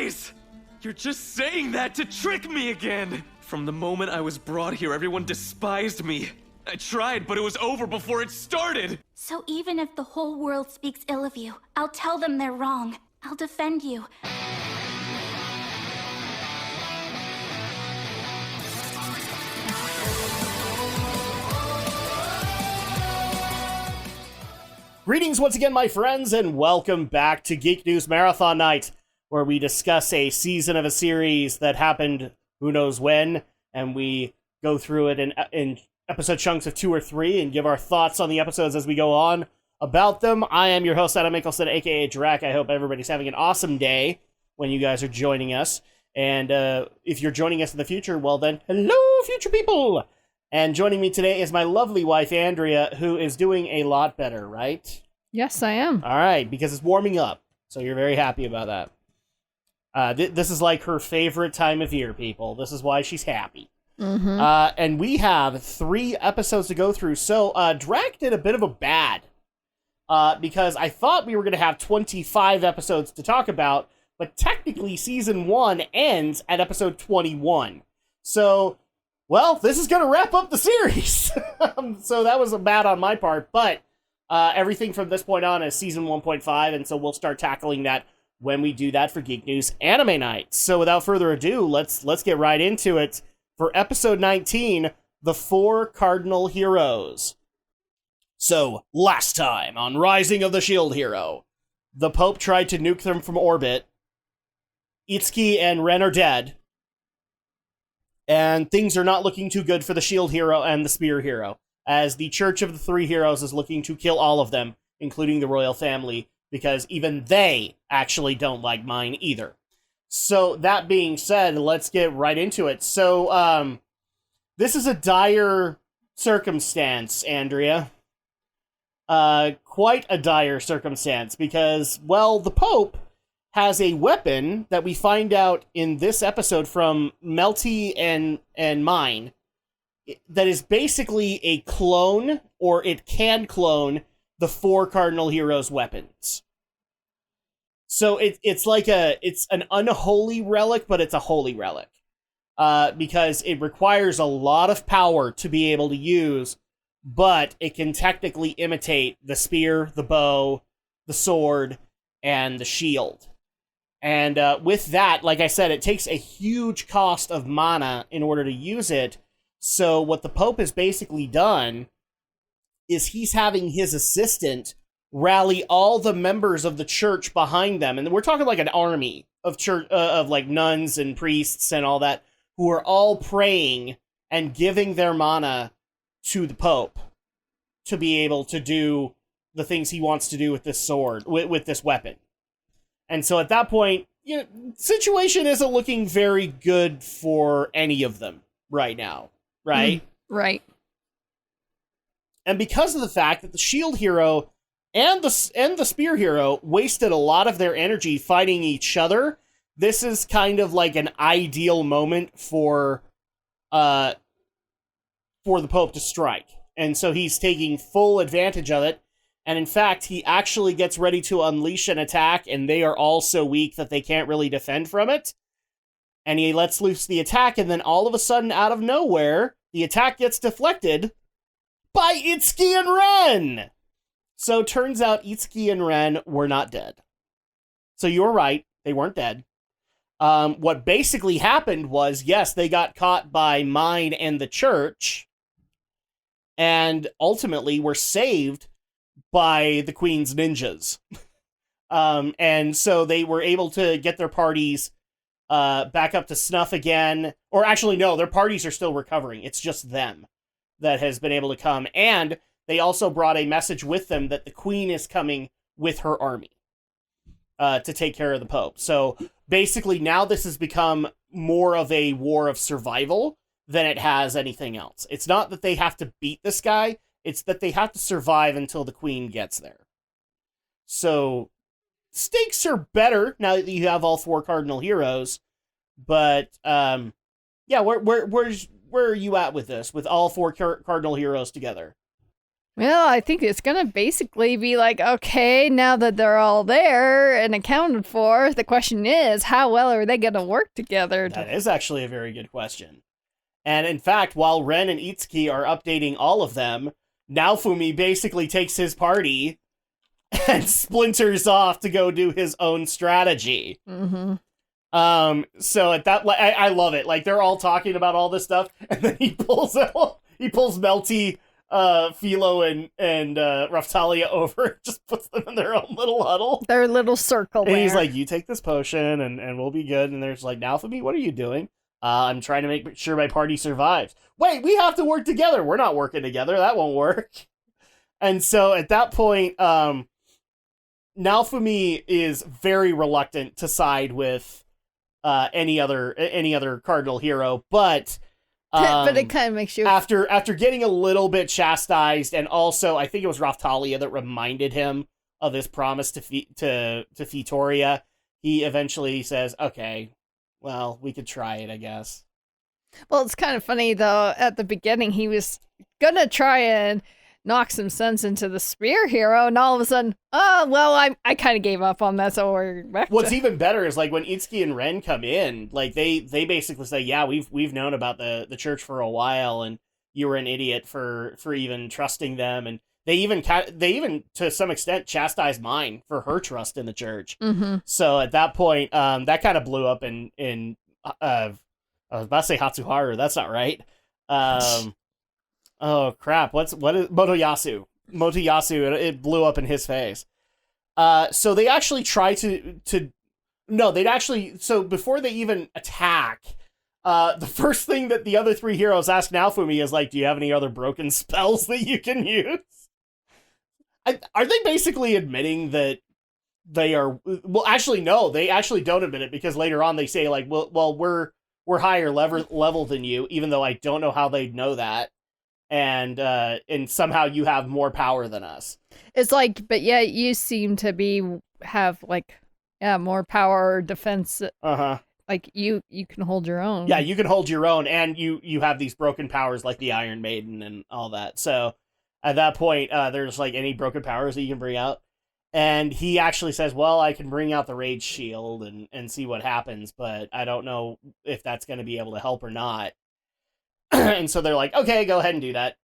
lies! You're just saying that to trick me again! From the moment I was brought here, everyone despised me. I tried, but it was over before it started! So even if the whole world speaks ill of you, I'll tell them they're wrong. I'll defend you. Greetings once again, my friends, and welcome back to Geek News Marathon Night, where we discuss a season of a series that happened who knows when, and we go through it in episode chunks of 2 or 3 and give our thoughts on the episodes as we go on about them. I am your host, Adam Mickelson, aka Drac. I hope everybody's having an awesome day when you guys are joining us. And if you're joining us in the future, well then, hello, future people! And joining me today is my lovely wife, Andrea, who is doing a lot better, right? Yes, I am. All right, because it's warming up, so you're very happy about that. This is like her favorite time of year, people. This is why she's happy. Mm-hmm. And we have 3 episodes to go through. So Drac did a bit of a bad, because I thought we were going to have 25 episodes to talk about, but technically Season 1 ends at episode 21. So... well, this is going to wrap up the series. So that was a bad on my part, but everything from this point on is Season 1.5, and so we'll start tackling that when we do that for Geek News Anime Night. So without further ado, let's get right into it. For Episode 19, The 4 Cardinal Heroes. So, last time on Rising of the Shield Hero, the Pope tried to nuke them from orbit. Itsuki and Ren are dead. And things are not looking too good for the Shield Hero and the Spear Hero, as the Church of the 3 Heroes is looking to kill all of them, including the royal family, because even they actually don't like mine either. So, that being said, let's get right into it. So, this is a dire circumstance, Andrea. Quite a dire circumstance, because, well, the Pope has a weapon that we find out in this episode from Melty and Mine that is basically a clone, or it can clone, the 4 Cardinal Heroes' weapons. So it's an unholy relic, but it's a holy relic. Because it requires a lot of power to be able to use, but it can technically imitate the spear, the bow, the sword, and the shield. And with that, like I said, it takes a huge cost of mana in order to use it. So what the Pope has basically done is he's having his assistant rally all the members of the church behind them. And we're talking like an army of church, of like nuns and priests and all that, who are all praying and giving their mana to the Pope to be able to do the things he wants to do with this sword, with this weapon. And so at that point, you know, situation isn't looking very good for any of them right now, right? Right. And because of the fact that the Shield Hero and the Spear Hero wasted a lot of their energy fighting each other, this is kind of like an ideal moment for the Pope to strike. And so he's taking full advantage of it. And in fact, he actually gets ready to unleash an attack, and they are all so weak that they can't really defend from it. And he lets loose the attack, and then all of a sudden, out of nowhere, the attack gets deflected by Itsuki and Ren! So turns out Itsuki and Ren were not dead. So you were right, they weren't dead. What basically happened was, yes, they got caught by Mine and the church, and ultimately were saved by the Queen's ninjas. And so they were able to get their parties back up to snuff again. Or actually, no, their parties are still recovering. It's just them that has been able to come. And they also brought a message with them that the Queen is coming with her army to take care of the Pope. So basically now this has become more of a war of survival than it has anything else. It's not that they have to beat this guy. It's that they have to survive until the Queen gets there. So, stakes are better now that you have all 4 Cardinal Heroes. But, yeah, where are you at with this? With all 4 Cardinal Heroes together? Well, I think it's going to basically be like, okay, now that they're all there and accounted for, the question is, how well are they going to work together? That is actually a very good question. And in fact, while Ren and Itsuki are updating all of them, Naofumi basically takes his party and splinters off to go do his own strategy. Mm-hmm. So at that, I love it. Like, they're all talking about all this stuff, and then he pulls Melty, Philo, and Raftalia over and just puts them in their own little huddle. Their little circle And there. he's like, you take this potion, and we'll be good. And they're just like, Naofumi, what are you doing? I'm trying to make sure my party survives. Wait, we have to work together. We're not working together. That won't work. And so at that point, Naofumi is very reluctant to side with any other cardinal hero, but but it kind of makes you after getting a little bit chastised, and also I think it was Raftalia that reminded him of his promise to Fitoria, he eventually says, "Okay, well, we could try it, I guess." Well, it's kind of funny though. At the beginning, he was gonna try and knock some sense into the spear hero, and all of a sudden, oh well, I kind of gave up on that. So we're back. What's even better is like when Itsuki and Ren come in, like they basically say, "Yeah, we've known about the church for a while, and you were an idiot for even trusting them." And they even to some extent chastise mine for her trust in the church. Mm-hmm. So at that point, that kind of blew up in I was about to say Hatsuharu. That's not right. Oh crap! What is Motoyasu? Motoyasu. It blew up in his face. So they actually try so before they even attack, the first thing that the other three heroes ask Naofumi is like, "Do you have any other broken spells that you can use?" Are they basically admitting that they are? Well, actually, no. They actually don't admit it, because later on they say like, "Well, we're higher level than you," even though I don't know how they'd know that. And somehow you have more power than us. It's like, but yeah, you seem to have more power or defense. Like you can hold your own. Yeah, you can hold your own, and you have these broken powers like the Iron Maiden and all that. So at that point, there's like any broken powers that you can bring out. And he actually says, "Well, I can bring out the Rage Shield and see what happens, but I don't know if that's going to be able to help or not." And so they're like, "Okay, go ahead and do that."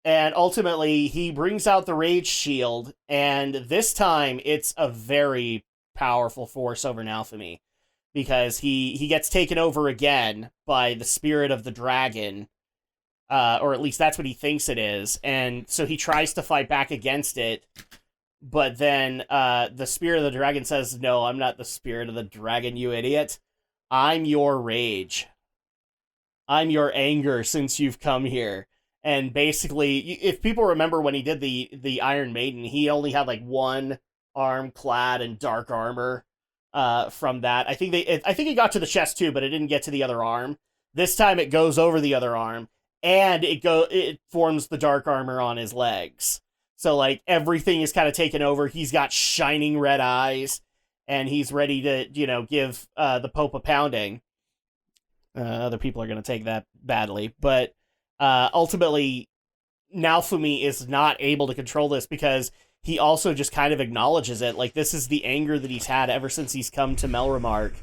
And ultimately, he brings out the Rage Shield, and this time it's a very powerful force over Naofumi, because he gets taken over again by the spirit of the dragon, or at least that's what he thinks it is. And so he tries to fight back against it, but then the spirit of the dragon says, "No, I'm not the spirit of the dragon, you idiot. I'm your rage. I'm your anger since you've come here." And basically, if people remember when he did the Iron Maiden, he only had like one arm clad in dark armor from that. I think it got to the chest too, but it didn't get to the other arm. This time it goes over the other arm, and it forms the dark armor on his legs. So like everything is kind of taken over. He's got shining red eyes, and he's ready to, give the Pope a pounding. Other people are going to take that badly, but ultimately, Naofumi is not able to control this, because he also just kind of acknowledges it. Like, this is the anger that he's had ever since he's come to Melremark.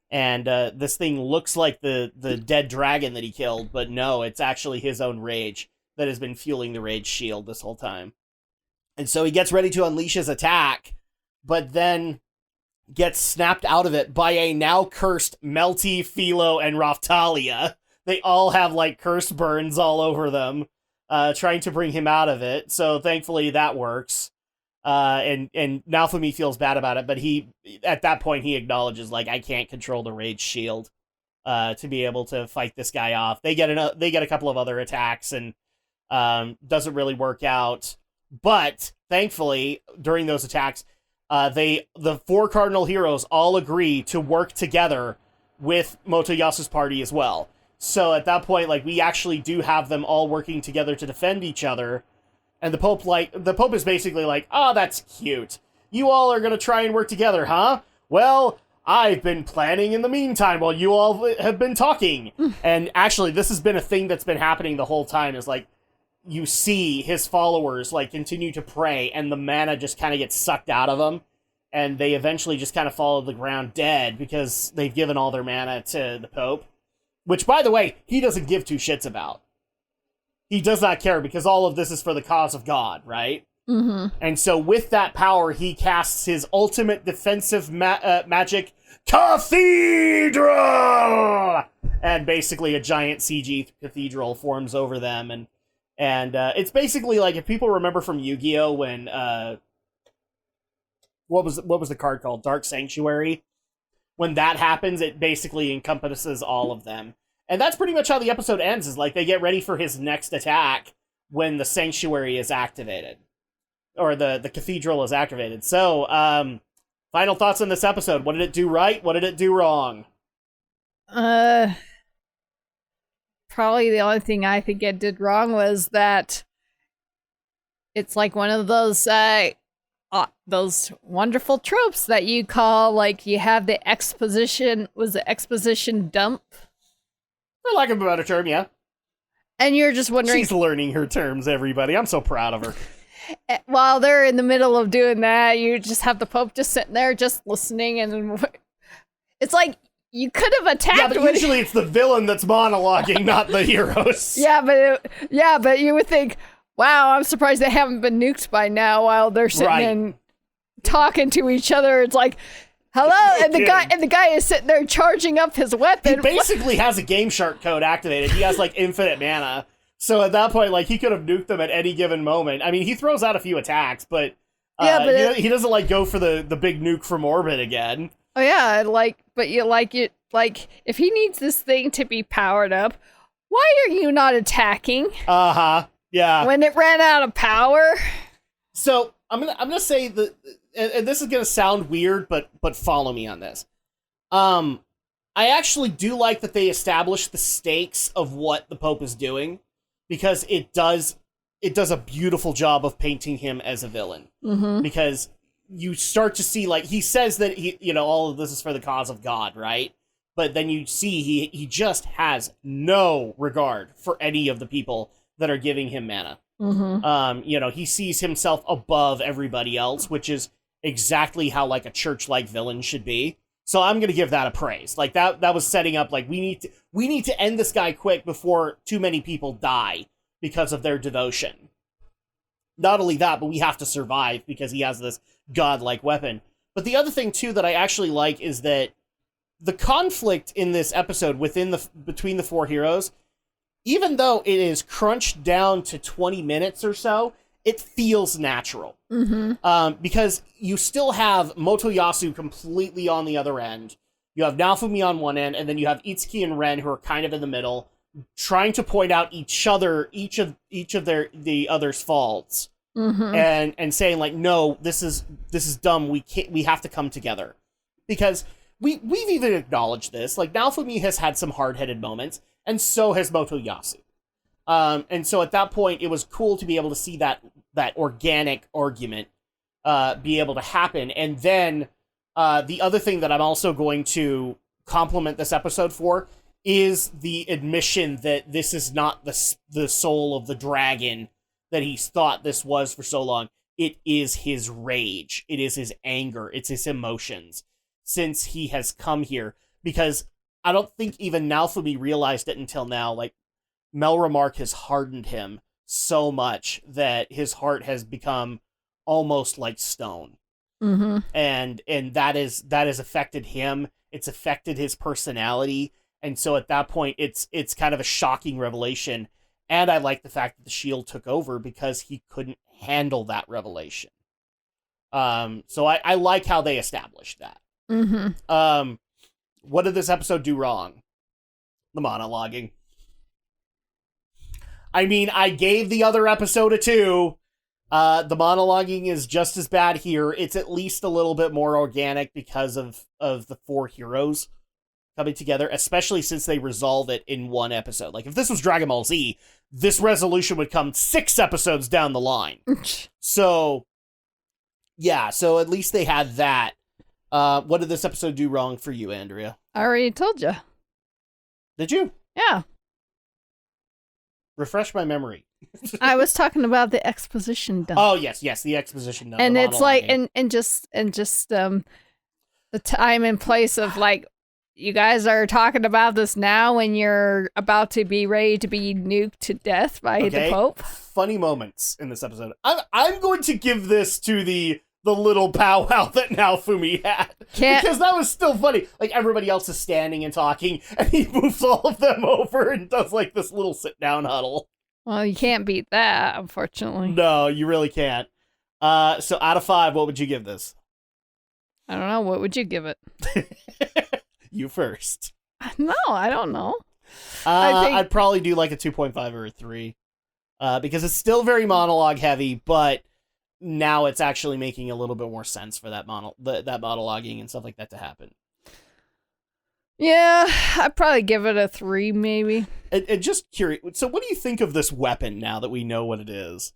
And this thing looks like the dead dragon that he killed, but no, it's actually his own rage that has been fueling the Rage Shield this whole time. And so he gets ready to unleash his attack, but then gets snapped out of it by a now cursed Melty, Philo, and Raftalia. They all have like curse burns all over them, trying to bring him out of it. So thankfully that works. And Naofumi feels bad about it, but at that point he acknowledges, like, I can't control the Rage Shield to be able to fight this guy off. They get a couple of other attacks, and doesn't really work out. But thankfully, during those attacks, the four cardinal heroes all agree to work together with Motoyasu's party as well. So at that point, like, we actually do have them all working together to defend each other. And the Pope is basically like, "Oh, that's cute. You all are going to try and work together, huh? Well, I've been planning in the meantime while you all have been talking." And actually, this has been a thing that's been happening the whole time, is like, you see his followers like continue to pray, and the mana just kind of gets sucked out of them, and they eventually just kind of fall to the ground dead because they've given all their mana to the Pope, which, by the way, he doesn't give two shits about. He does not care because all of this is for the cause of God, right? Mm-hmm. And so with that power, he casts his ultimate defensive magic, Cathedral! And basically a giant CG cathedral forms over them. And it's basically like, if people remember from Yu-Gi-Oh! When, what was the card called? Dark Sanctuary? When that happens, it basically encompasses all of them. And that's pretty much how the episode ends, is like they get ready for his next attack when the Sanctuary is activated. Or the Cathedral is activated. So, final thoughts on this episode. What did it do right? What did it do wrong? Probably the only thing I think it did wrong was that it's like one of those wonderful tropes that you call, like, you have the exposition, was the exposition dump? For lack of a better term, yeah. And you're just wondering... She's learning her terms, everybody. I'm so proud of her. While they're in the middle of doing that, you just have the Pope just sitting there, just listening, and it's like, you could have attacked... Yeah, but usually it's the villain that's monologuing, not the heroes. Yeah, but you would think, wow, I'm surprised they haven't been nuked by now while they're sitting and talking to each other. It's like... Hello, and the guy is sitting there charging up his weapon. He basically has a Game Shark code activated. He has like infinite mana, so at that point, like, he could have nuked them at any given moment. I mean, he throws out a few attacks, but he doesn't like go for the big nuke from orbit again. Oh yeah, if he needs this thing to be powered up, why are you not attacking? Yeah. When it ran out of power. So I'm gonna say that. And this is going to sound weird, but follow me on this. I actually do like that they established the stakes of what the Pope is doing, because it does a beautiful job of painting him as a villain. Mm-hmm. Because you start to see, like, he says that all of this is for the cause of God, right? But then you see he just has no regard for any of the people that are giving him mana. Mm-hmm. He sees himself above everybody else, which is exactly how, like, a church-like villain should be. So I'm gonna give that a praise. Like, that was setting up, like, we need to end this guy quick before too many people die because of their devotion. Not only that, but we have to survive because he has this godlike weapon. But the other thing too that I actually like is that the conflict in this episode between the four heroes, even though it is crunched down to 20 minutes or so, it feels natural. Mm-hmm. Because you still have Motoyasu completely on the other end. You have Naofumi on one end, and then you have Itsuki and Ren, who are kind of in the middle, trying to point out each of the other's faults. Mm-hmm. And saying, like, no, this is dumb. We have to come together. Because we've even acknowledged this. Like, Naofumi has had some hard-headed moments, and so has Motoyasu. And so at that point, it was cool to be able to see that organic argument be able to happen. And then the other thing that I'm also going to compliment this episode for is the admission that this is not the soul of the dragon that he's thought this was for so long. It is his rage. It is his anger. It's his emotions since he has come here. Because I don't think even Naofumi realized it until now. Like, Melremark has hardened him so much that his heart has become almost like stone. Mm-hmm. And that has affected him. It's affected his personality. And so at that point, it's kind of a shocking revelation. And I like the fact that the shield took over because he couldn't handle that revelation. So I like how they established that. Mm-hmm. What did this episode do wrong? The monologuing. I mean, I gave the other episode a 2. The monologuing is just as bad here. It's at least a little bit more organic because of the four heroes coming together, especially since they resolve it in one episode. Like, if this was Dragon Ball Z, this resolution would come 6 episodes down the line. So, yeah, so at least they had that. What did this episode do wrong for you, Andrea? I already told you. Did you? Yeah. Refresh my memory. I was talking about the exposition dump. Oh, yes, the exposition dump. And the it's like, monologuing. and just the time and place of like, you guys are talking about this now when you're about to be ready to be nuked to death by the Pope. Funny moments in this episode. I'm going to give this to the little powwow that Naofumi had. Because that was still funny. Like, everybody else is standing and talking, and he moves all of them over and does, like, this little sit-down huddle. Well, you can't beat that, unfortunately. No, you really can't. So, out of 5, what would you give this? I don't know. What would you give it? You first. No, I don't know. I'd probably do, like, a 2.5 or a 3. Because it's still very monologue-heavy, but now it's actually making a little bit more sense for that monologuing and stuff like that to happen. Yeah, I'd probably give it a 3, maybe. And just curious, so what do you think of this weapon now that we know what it is?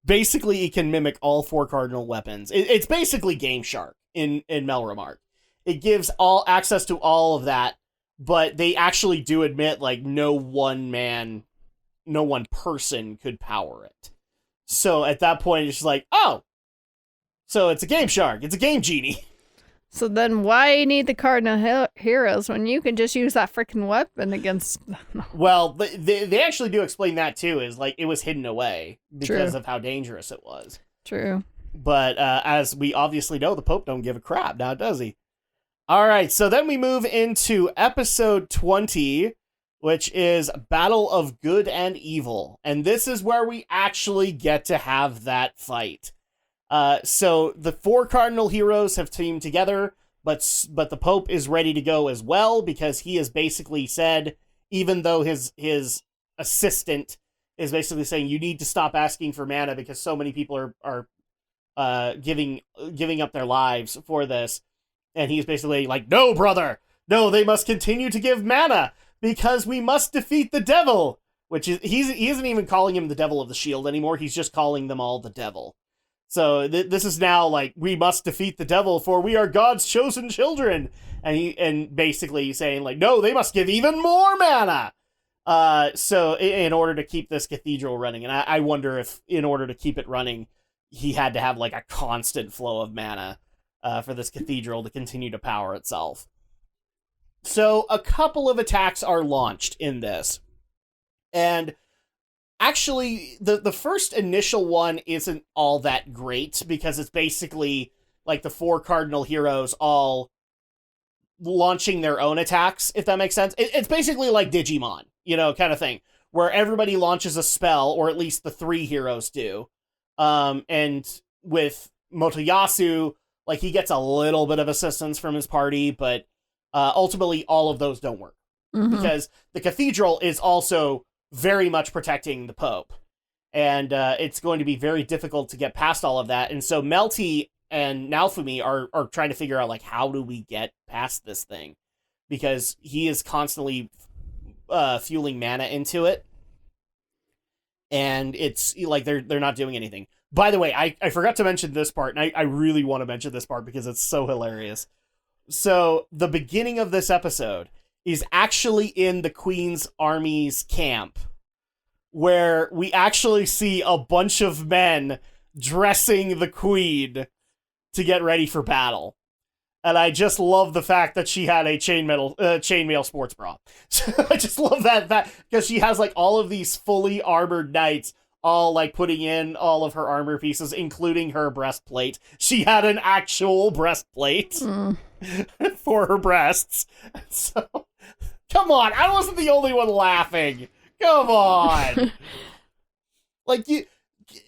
Basically, it can mimic all 4 cardinal weapons. It's basically Game Shark in Melromark. It gives all access to all of that, but they actually do admit, like, no one person could power it. So at that point, it's just like, oh, so it's a Game Shark. It's a Game Genie. So then why need the Cardinal Heroes when you can just use that freaking weapon against... Well, they actually do explain that, too, is like it was hidden away because of how dangerous it was. True. But as we obviously know, the Pope don't give a crap now, does he? All right, so then we move into episode 20, which is Battle of Good and Evil. And this is where we actually get to have that fight. So the 4 cardinal heroes have teamed together, but the Pope is ready to go as well, because he has basically said, even though his assistant is basically saying, you need to stop asking for mana because so many people are giving up their lives for this. And he's basically like, no, brother, no, they must continue to give mana, because we must defeat the devil, which is, he isn't even calling him the devil of the shield anymore. He's just calling them all the devil. So this is now like, we must defeat the devil, for we are God's chosen children. And basically saying like, no, they must give even more mana. So in order to keep this cathedral running, and I wonder if in order to keep it running, he had to have like a constant flow of mana for this cathedral to continue to power itself. So a couple of attacks are launched in this. And actually, the first initial one isn't all that great, because it's basically like the 4 cardinal heroes all launching their own attacks, if that makes sense. It's basically like Digimon, kind of thing, where everybody launches a spell, or at least the 3 heroes do. And with Motoyasu, like, he gets a little bit of assistance from his party, but ultimately all of those don't work. Mm-hmm. Because the cathedral is also very much protecting the Pope. And it's going to be very difficult to get past all of that. And so Melty and Naofumi are trying to figure out, like, how do we get past this thing? Because he is constantly fueling mana into it. And it's like they're not doing anything. By the way, I forgot to mention this part, and I really want to mention this part because it's so hilarious. So the beginning of this episode is actually in the Queen's Army's camp, where we actually see a bunch of men dressing the Queen to get ready for battle. And I just love the fact that she had a chainmail sports bra. I just love that because she has like all of these fully armored knights all like putting in all of her armor pieces, including her breastplate. She had an actual breastplate for her breasts. So, come on, I wasn't the only one laughing. Come on. Like,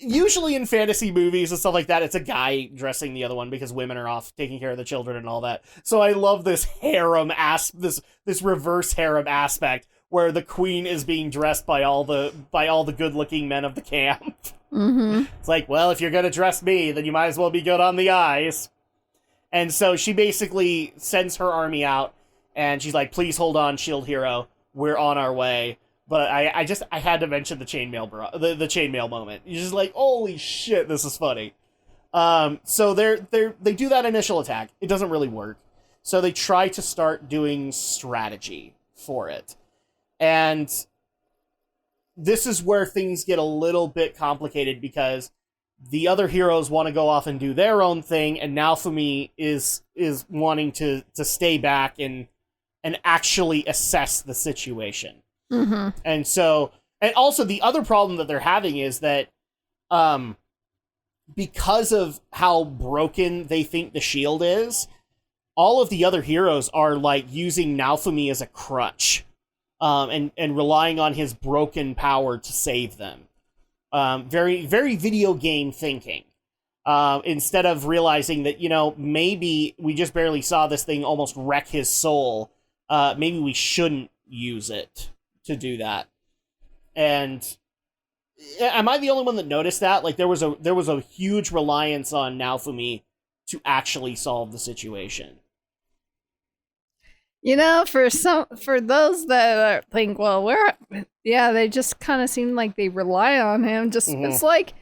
usually in fantasy movies and stuff like that, it's a guy dressing the other one because women are off taking care of the children and all that. So I love this harem this reverse harem aspect where the Queen is being dressed by all the good-looking men of the camp. Mm-hmm. It's like, well, if you're gonna dress me, then you might as well be good on the eyes. And so she basically sends her army out, and she's like, please hold on, Shield Hero, we're on our way. But I had to mention the chainmail the chainmail moment. You're just like, holy shit, this is funny. So they do that initial attack. It doesn't really work. So they try to start doing strategy for it. And this is where things get a little bit complicated, because the other heroes want to go off and do their own thing, and Naofumi is wanting to stay back and actually assess the situation. Mm-hmm. And so, and also the other problem that they're having is that because of how broken they think the shield is, all of the other heroes are like using Naofumi as a crutch, and relying on his broken power to save them. Very, very video game thinking. Instead of realizing that, maybe we just barely saw this thing almost wreck his soul. Maybe we shouldn't use it to do that. And am I the only one that noticed that? Like, there was a huge reliance on Naofumi to actually solve the situation. For those that think, well, they just kind of seem like they rely on him. It's like,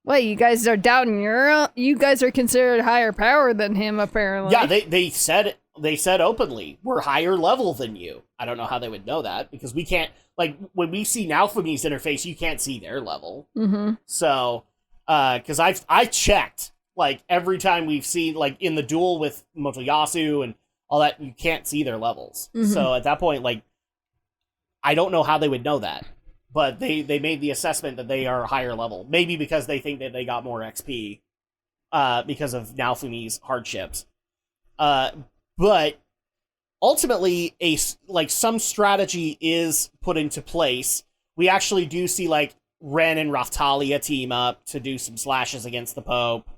wait, you guys are doubting you guys are considered higher power than him, apparently. Yeah, they said openly, we're higher level than you. I don't know how they would know that, because we can't, like, when we see Naofumi's interface, you can't see their level. Mm-hmm. So, because I checked, like, every time we've seen, like, in the duel with Motoyasu and all that, you can't see their levels. Mm-hmm. So at that point, like, I don't know how they would know that, but they made the assessment that they are higher level. Maybe because they think that they got more XP because of Naofumi's hardships. But ultimately, some strategy is put into place. We actually do see, like, Ren and Raftalia team up to do some slashes against the Pope.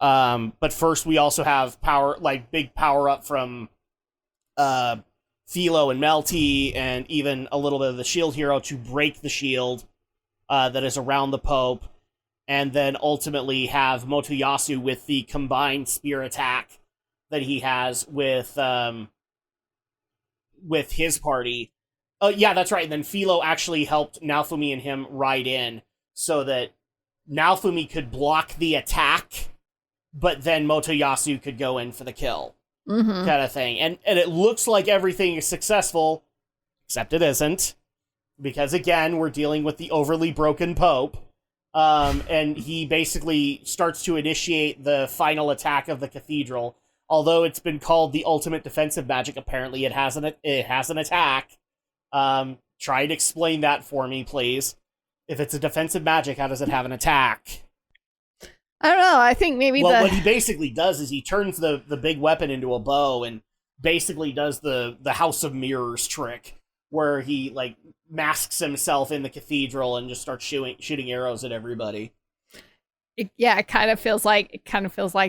But first we also have big power up from Philo and Melty, and even a little bit of the shield hero to break the shield that is around the Pope, and then ultimately have Motoyasu with the combined spear attack that he has with his party. Oh yeah, that's right. And then Philo actually helped Naofumi and him ride in so that Naofumi could block the attack, but then Motoyasu could go in for the kill, kind of thing. And it looks like everything is successful, except it isn't, because again, we're dealing with the overly broken Pope, and he basically starts to initiate the final attack of the cathedral. Although it's been called the ultimate defensive magic, apparently it has an attack. Try and explain that for me, please. If it's a defensive magic, how does it have an attack? I don't know. I think maybe what he basically does is he turns the big weapon into a bow and basically does the House of Mirrors trick, where he, like, masks himself in the cathedral and just starts shooting arrows at everybody. It kind of feels like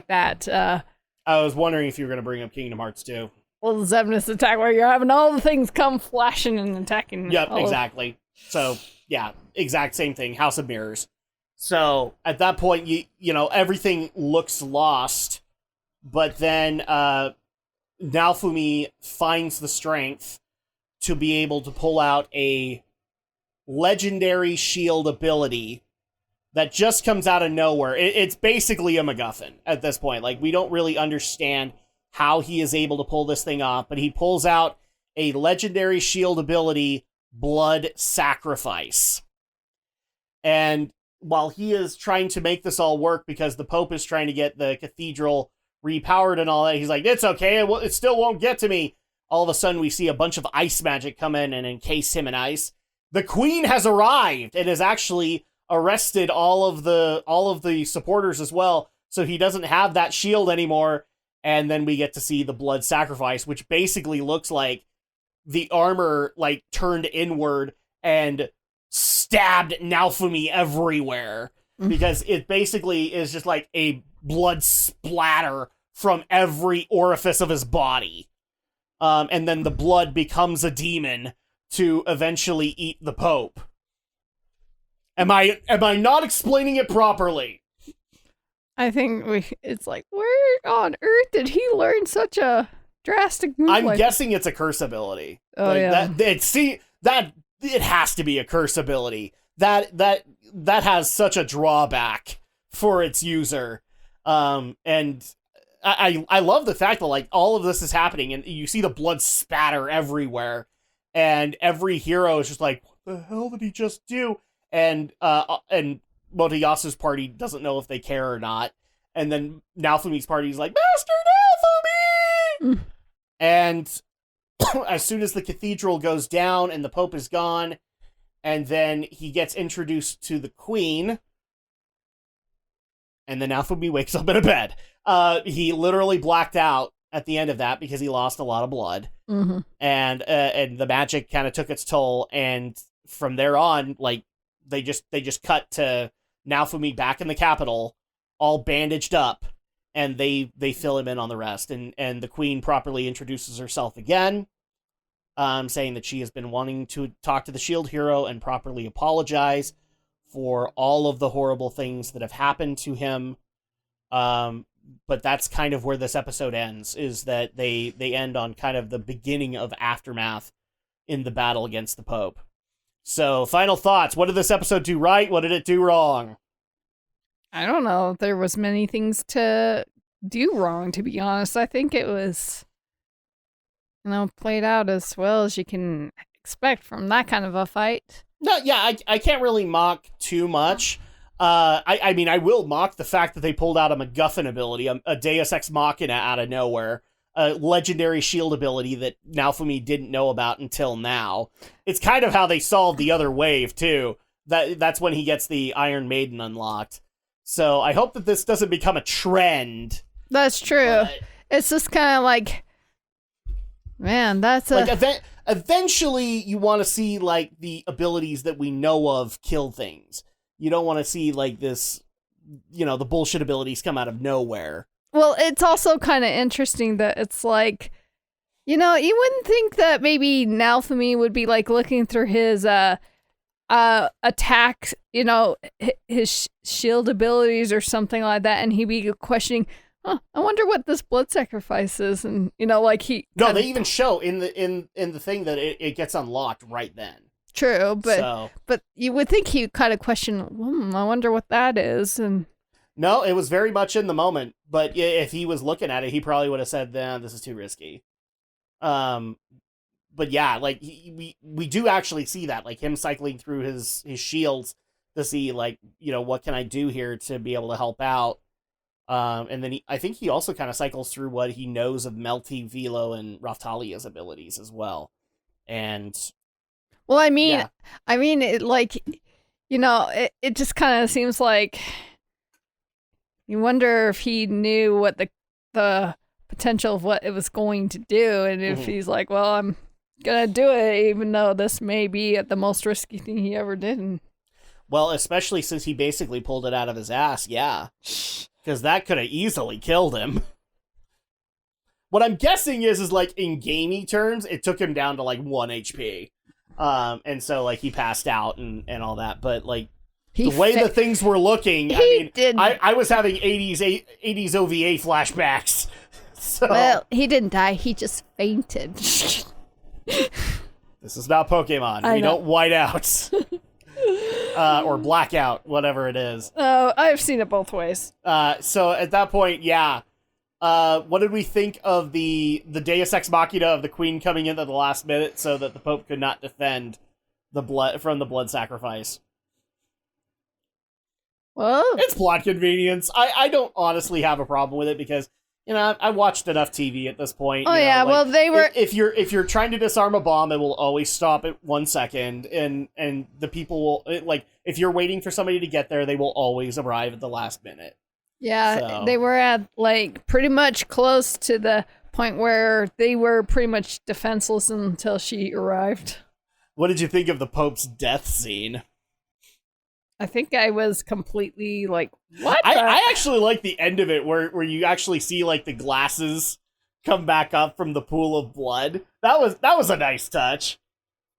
that. I was wondering if you were going to bring up Kingdom Hearts 2. Well, the Xemnas attack, where you're having all the things come flashing and attacking. Yep, exactly. So, yeah, exact same thing. House of Mirrors. So, at that point, you know, everything looks lost, but then Naofumi finds the strength to be able to pull out a legendary shield ability that just comes out of nowhere. It's basically a MacGuffin at this point. Like, we don't really understand how he is able to pull this thing off, but he pulls out a legendary shield ability, Blood Sacrifice. And while he is trying to make this all work, because the Pope is trying to get the cathedral repowered and all that, he's like, it's okay, it still won't get to me. All of a sudden, we see a bunch of ice magic come in and encase him in ice. The Queen has arrived and has actually arrested all of the supporters as well, so he doesn't have that shield anymore. And then we get to see the Blood Sacrifice, which basically looks like the armor, like, turned inward and stabbed Naofumi everywhere, because it basically is just like a blood splatter from every orifice of his body. And then the blood becomes a demon to eventually eat the Pope. Am I not explaining it properly? I think it's like, where on earth did he learn such a drastic move? I'm guessing it's a curse ability. Oh, yeah. It has to be a curse ability. That has such a drawback for its user. And I love the fact that, like, all of this is happening and you see the blood spatter everywhere, and every hero is just like, what the hell did he just do? And Motayasu's party doesn't know if they care or not. And then Naofumi's party is like, Master Naofumi! And as soon as the cathedral goes down and the Pope is gone, and then he gets introduced to the Queen, and then Naofumi wakes up in a bed. He literally blacked out at the end of that because he lost a lot of blood. Mm-hmm. And the magic kind of took its toll, and from there on, like, they just cut to Naofumi back in the capital, all bandaged up, and they fill him in on the rest. And the Queen properly introduces herself again, saying that she has been wanting to talk to the Shield Hero and properly apologize for all of the horrible things that have happened to him. But that's kind of where this episode ends, is that they end on kind of the beginning of aftermath in the battle against the Pope. So, final thoughts. What did this episode do right? What did it do wrong? I don't know if there was many things to do wrong, to be honest. I think it was, played out as well as you can expect from that kind of a fight. No, yeah, I can't really mock too much. I mean, I will mock the fact that they pulled out a MacGuffin ability, a Deus Ex Machina out of nowhere, a legendary shield ability that Naofumi didn't know about until now. It's kind of how they solved the other wave, too. That's when he gets the Iron Maiden unlocked. So I hope that this doesn't become a trend. That's true. But it's just kind of like, man, that's eventually, you want to see, like, the abilities that we know of kill things. You don't want to see, like, this, the bullshit abilities come out of nowhere. Well, it's also kind of interesting that it's like, you wouldn't think that maybe Naofumi would be, like, looking through his attack, his shield abilities or something like that, and he'd be questioning, I wonder what this blood sacrifice is, and, he... No, they even show in the thing that it gets unlocked right then. True, but you would think he kind of question, I wonder what that is, and... No, it was very much in the moment, but if he was looking at it, he probably would have said, this is too risky. But yeah, like, we do actually see that, like, him cycling through his shields to see, like, what can I do here to be able to help out. And then I think he also kind of cycles through what he knows of Melty, Velo, and Raftalia's abilities as well. And... Well, I mean, yeah. It, like, it just kind of seems like you wonder if he knew what the potential of what it was going to do, and if he's like, well, I'm gonna do it, even though this may be the most risky thing he ever did. And... Well, especially since he basically pulled it out of his ass, yeah. Because that could have easily killed him. What I'm guessing is like, in gamey terms, it took him down to, like, 1 HP. And so, like, he passed out and all that, but, like, the way the things were looking, I was having 80s OVA flashbacks. So. Well, he didn't die, he just fainted. This is not Pokemon. We don't white out. Or black out, whatever it is. Oh, I've seen it both ways. So at that point, yeah. What did we think of the Deus Ex Machina of the Queen coming in at the last minute so that the Pope could not defend the blood sacrifice? Well, it's plot convenience. I don't honestly have a problem with it because, I watched enough TV at this point. Oh, yeah, like, well, they were... If you're trying to disarm a bomb, it will always stop at 1 second, and the people will... Like, if you're waiting for somebody to get there, they will always arrive at the last minute. Yeah, so. They were at, like, pretty much close to the point where they were pretty much defenseless until she arrived. What did you think of the Pope's death scene? I think I was completely like, what? I actually like the end of it where you actually see, like, the glasses come back up from the pool of blood. That was a nice touch.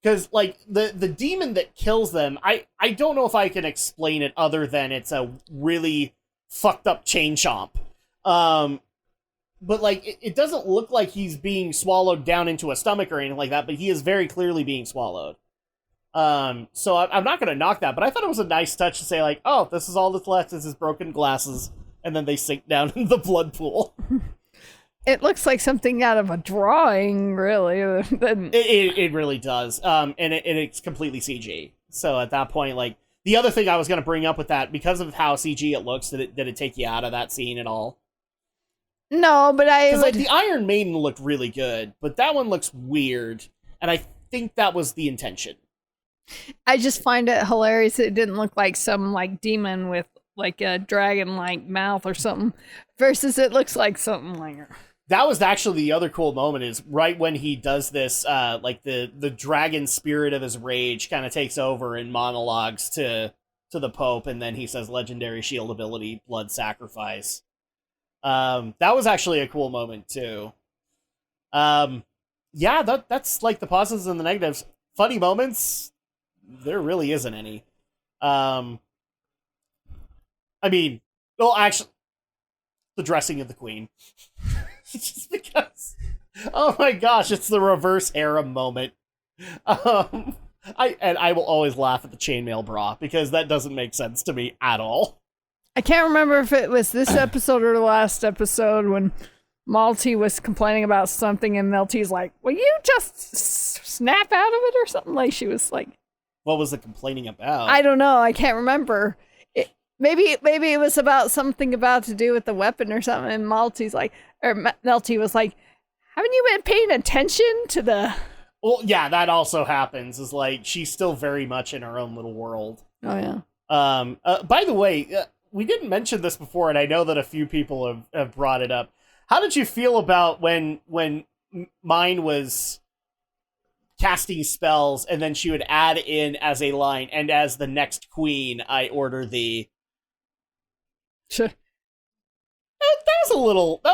Because, like, the demon that kills them, I don't know if I can explain it other than it's a really fucked up chain chomp. But, like, it doesn't look like he's being swallowed down into a stomach or anything like that, but he is very clearly being swallowed. So I'm not going to knock that, but I thought it was a nice touch to say, like, oh, this is all that's left is his broken glasses, and then they sink down in the blood pool. It looks like something out of a drawing, really. It really does. And it's completely CG. So at that point, like, the other thing I was going to bring up with that, because of how CG it looks, did it take you out of that scene at all? No, but like, the Iron Maiden looked really good, but that one looks weird, and I think that was the intention. I just find it hilarious. It didn't look like some like demon with like a dragon-like mouth or something, versus it looks like something like. That was actually the other cool moment, is right when he does this, like the dragon spirit of his rage kind of takes over and monologues to the Pope, and then he says legendary shield ability, blood sacrifice. That was actually a cool moment too. Yeah, that's like the positives and the negatives. Funny moments, there really isn't any. I mean, well, actually, the dressing of the Queen. Just because, oh my gosh, it's the reverse harem moment. I will always laugh at the chainmail bra, because that doesn't make sense to me at all. I can't remember if it was this episode or the last episode when Malty was complaining about something, and Melty's like, "Will you just snap out of it or something?" Like, she was like, "What was it complaining about?" I don't know. I can't remember. Maybe it was about something about to do with the weapon or something. And Melty was like, "Haven't you been paying attention to the?" Well, yeah, that also happens. Is like, she's still very much in her own little world. Oh yeah. By the way, we didn't mention this before, and I know that a few people have brought it up. How did you feel about when mine was casting spells, and then she would add in as a line, "And as the next queen, I order thee"? Sure. That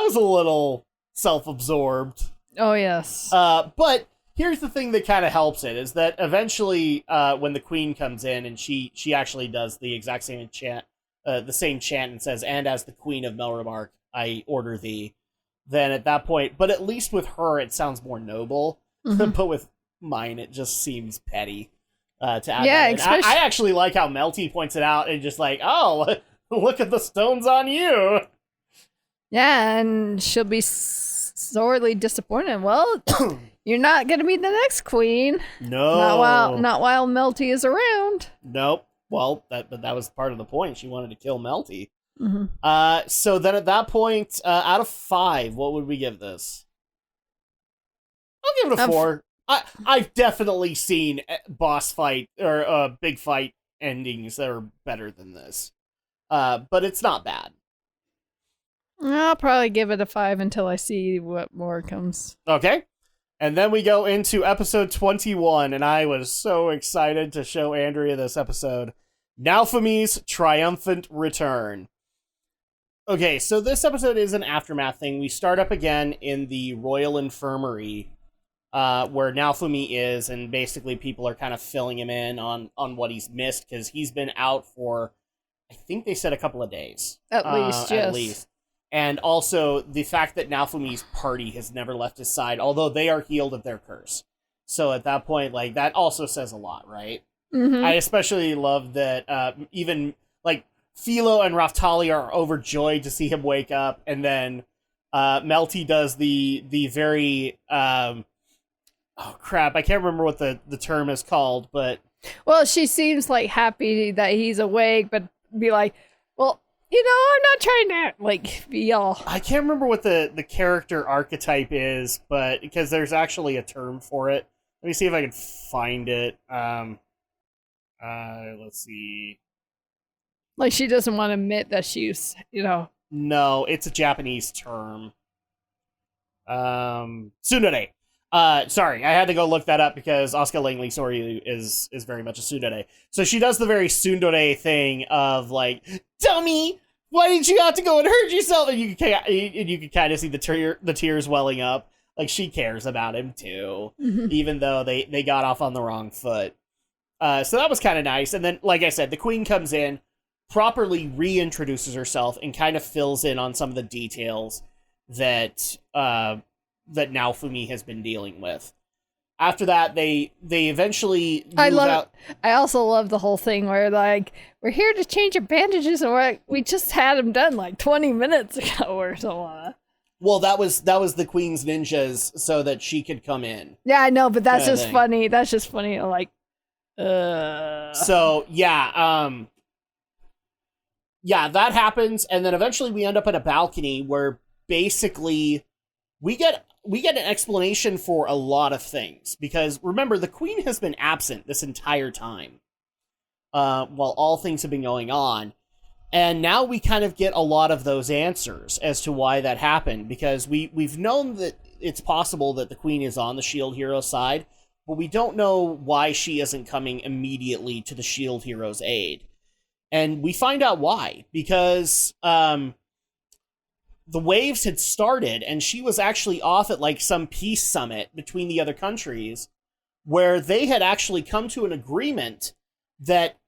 was a little self-absorbed. Oh yes. But here's the thing that kind of helps it, is that eventually, when the Queen comes in and she actually does the exact same chant, the same chant, and says, "And as the Queen of Melromark, I order thee," then at that point, but at least with her, it sounds more noble. Mm-hmm. But with mine, it just seems petty to add that in. I actually like how Melty points it out and just like, "Oh, look at the stones on you." Yeah, and she'll be sorely disappointed. Well, you're not going to be the next queen. No. Not while Melty is around. Nope. Well, that was part of the point. She wanted to kill Melty. Mm-hmm. So then at that point, out of 5, what would we give this? I'll give it a 4. I've definitely seen boss fight or big fight endings that are better than this. But it's not bad. I'll probably give it a 5 until I see what more comes. Okay. And then we go into episode 21, and I was so excited to show Andrea this episode. Naofumi's Triumphant Return. Okay, so this episode is an aftermath thing. We start up again in the Royal Infirmary, where Naofumi is, and basically people are kind of filling him in on what he's missed, because he's been out for, I think they said a couple of days. At least, yes. At least. And also the fact that Naofumi's party has never left his side, although they are healed of their curse. So at that point, like, that also says a lot, right? Mm-hmm. I especially love that even, like, Philo and Raftali are overjoyed to see him wake up, and then Melty does the very... oh, crap, I can't remember what the term is called, but... Well, she seems, like, happy that he's awake, but be like, well... You know, I'm not trying to, like, be all... I can't remember what the character archetype is, but because there's actually a term for it. Let me see if I can find it. Let's see. Like, she doesn't want to admit that she's, you know... No, it's a Japanese term. Tsundere. Sorry, I had to go look that up because Asuka Langley Soryu is very much a tsundere. So she does the very tsundere thing of like, "Dummy, why did you have to go and hurt yourself?" And you can kind of see the tears welling up. Like, she cares about him too, even though they got off on the wrong foot. So that was kind of nice. And then, like I said, the Queen comes in, properly reintroduces herself, and kind of fills in on some of the details that Naofumi has been dealing with. After that, they eventually move out. I also love the whole thing where, like, we're here to change your bandages, and we just had them done like 20 minutes ago or so. Well, that was the queen's ninjas so that she could come in. Yeah, I know, but that's Kinda just thing. funny. That's just funny. Like, So yeah, that happens, and then eventually we end up at a balcony where basically we get an explanation for a lot of things, because remember, the queen has been absent this entire time, while all things have been going on. And now we kind of get a lot of those answers as to why that happened, because we've known that it's possible that the queen is on the shield hero side, but we don't know why she isn't coming immediately to the shield hero's aid. And we find out why, because the waves had started and she was actually off at like some peace summit between the other countries, where they had actually come to an agreement that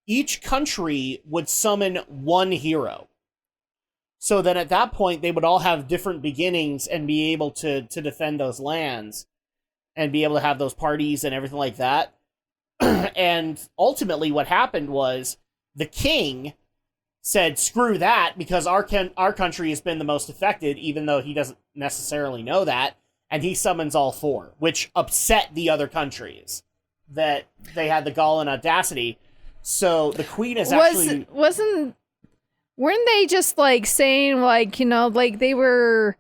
each country would summon one hero. So then at that point, they would all have different beginnings and be able to defend those lands and be able to have those parties and everything like that. And ultimately what happened was the king said, screw that, because our country has been the most affected, even though he doesn't necessarily know that. And he summons all four, which upset the other countries that they had the gall and audacity. So the queen is actually... Weren't they just like saying like, you know, like they were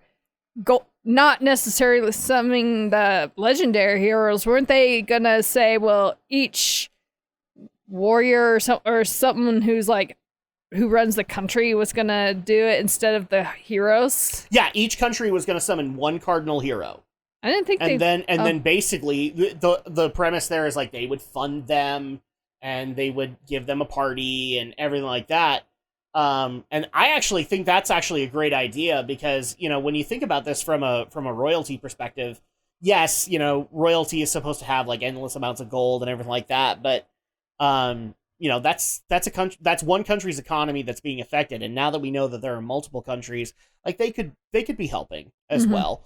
not necessarily summoning the legendary heroes? Weren't they gonna say, well, each warrior or someone who's like, who runs the country was gonna do it instead of the heroes? Yeah, each country was gonna summon one cardinal hero. I didn't think then basically the premise there is like they would fund them and they would give them a party and everything like that. And I actually think that's actually a great idea, because, you know, when you think about this from a royalty perspective, yes, you know, royalty is supposed to have like endless amounts of gold and everything like that, but you know, that's one country's economy that's being affected, and now that we know that there are multiple countries, like they could be helping as well.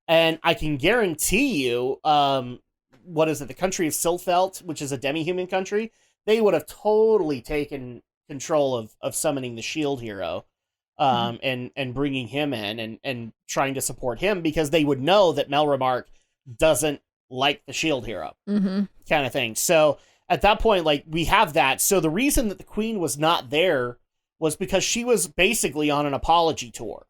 And I can guarantee you, what is it, the country of Siltfelt, which is a demi-human country, they would have totally taken control of summoning the shield hero, and bringing him in and trying to support him, because they would know that Melremark doesn't like the shield hero, kind of thing. So at that point, like, we have that. So the reason that the queen was not there was because she was basically on an apology tour.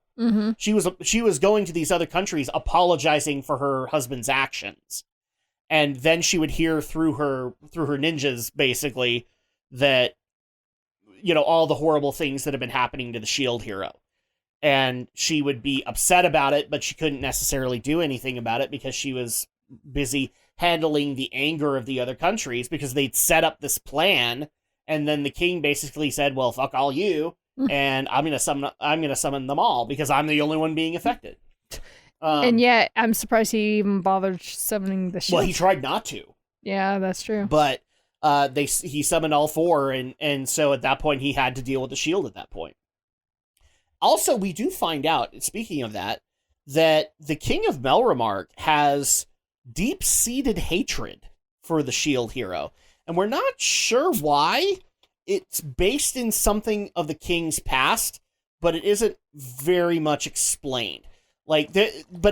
She was going to these other countries apologizing for her husband's actions, and then she would hear through her ninjas basically that, you know, all the horrible things that have been happening to the shield hero, and she would be upset about it, but she couldn't necessarily do anything about it because she was busy handling the anger of the other countries, because they'd set up this plan, and then the king basically said, well, fuck all you, and I'm gonna summon them all because I'm the only one being affected. And yet, I'm surprised he even bothered summoning the shield. Well, he tried not to. Yeah, that's true. But he summoned all four, and so at that point he had to deal with the shield at that point. Also, we do find out, speaking of that the king of Melremark has deep-seated hatred for the shield hero, and we're not sure why. It's based in something of the king's past, but it isn't very much explained. But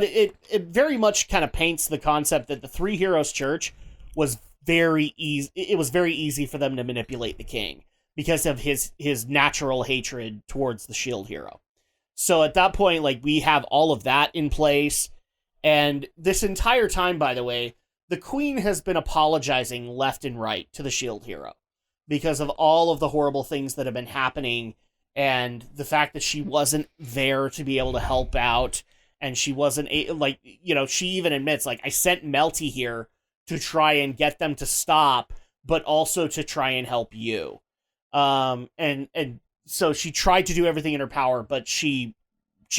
it very much kind of paints the concept that the Three Heroes Church was very easy. It was very easy for them to manipulate the king because of his natural hatred towards the shield hero. So at that point, like, we have all of that in place. And this entire time, by the way, the queen has been apologizing left and right to the shield hero because of all of the horrible things that have been happening, and the fact that she wasn't there to be able to help out, and she wasn't like, you know, she even admits, like, I sent Melty here to try and get them to stop, but also to try and help you. And so she tried to do everything in her power, but she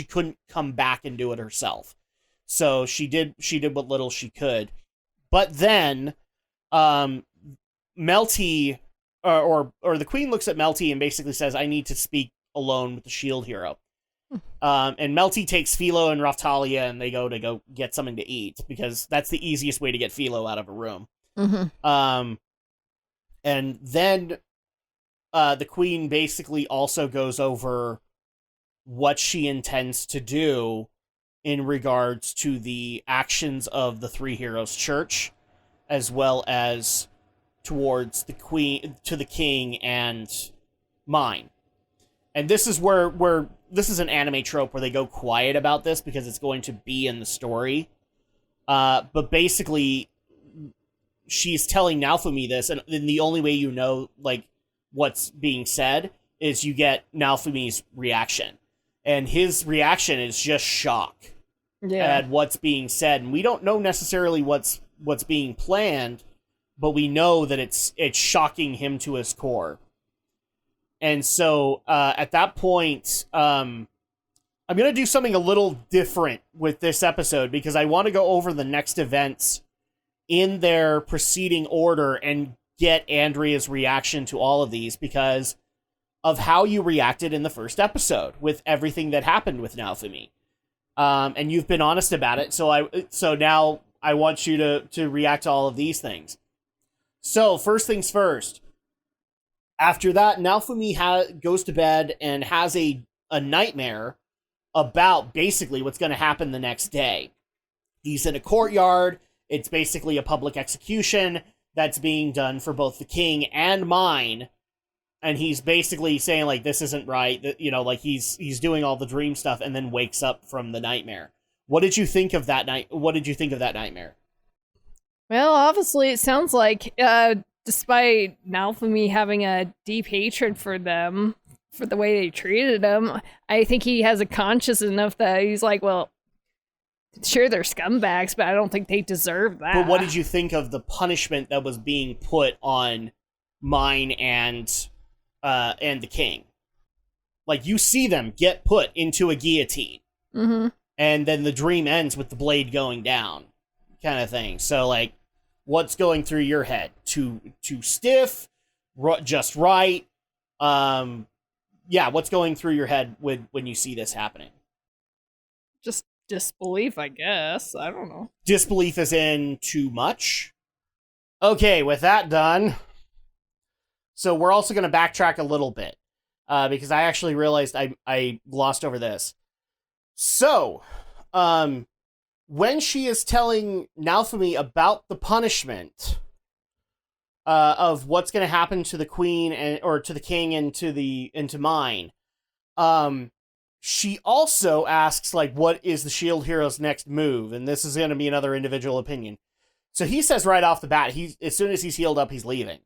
couldn't come back and do it herself. So she did what little she could. But then Melty or the queen looks at Melty and basically says, I need to speak alone with the shield hero. And Melty takes Philo and Raftalia, and they go get something to eat, because that's the easiest way to get Philo out of a room. And then the queen basically also goes over what she intends to do in regards to the actions of the Three Heroes Church, as well as towards the queen, to the king, and mine. And this is where this is an anime trope where they go quiet about this because it's going to be in the story. But basically, she's telling Naofumi this, and the only way you know, like, what's being said is you get Naofumi's reaction. And his reaction is just shock at what's being said. And we don't know necessarily what's being planned, but we know that it's shocking him to his core. And so at that point, I'm going to do something a little different with this episode because I want to go over the next events in their preceding order and get Andrea's reaction to all of these because of how you reacted in the first episode with everything that happened with Naofumi. And you've been honest about it, so now I want you to react to all of these things. So, first things first. After that, Naofumi goes to bed and has a nightmare about basically what's going to happen the next day. He's in a courtyard. It's basically a public execution that's being done for both the king and mine. And he's basically saying, like, this isn't right. That, you know, like, he's doing all the dream stuff and then wakes up from the nightmare. What did you think of that night? What did you think of that nightmare? Well, obviously, it sounds like, despite Naofumi having a deep hatred for them, for the way they treated him, I think he has a conscience enough that he's like, well, sure, they're scumbags, but I don't think they deserve that. But what did you think of the punishment that was being put on mine and the king? Like, you see them get put into a guillotine. Mm-hmm. And then the dream ends with the blade going down, kind of thing. So, like, what's going through your head? Too stiff? Just right? Yeah, what's going through your head when you see this happening? Just disbelief, I guess. I don't know. Disbelief is in too much? Okay, with that done. So we're also going to backtrack a little bit. Because I actually realized I glossed over this. So, when she is telling Naofumi about the punishment of what's going to happen to the queen or to the king and to mine, she also asks, like, what is the Shield Hero's next move? And this is going to be another individual opinion. So he says right off the bat, as soon as he's healed up, he's leaving.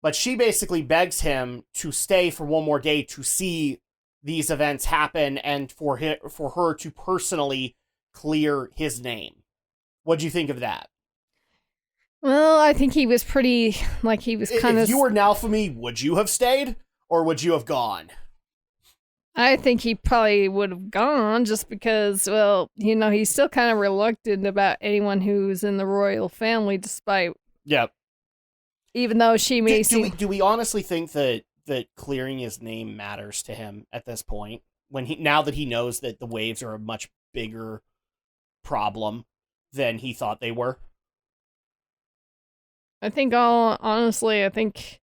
But she basically begs him to stay for one more day to see these events happen and for her to personally clear his name. What'd you think of that? Well, I think he was pretty, like, he was kind of... If you were Naofumi, would you have stayed? Or would you have gone? I think he probably would have gone just because, well, you know, he's still kind of reluctant about anyone who's in the royal family despite... Yep. Even though she may seem... Do we honestly think that clearing his name matters to him at this point? Now that he knows that the waves are a much bigger problem than he thought they were? I think honestly, I think...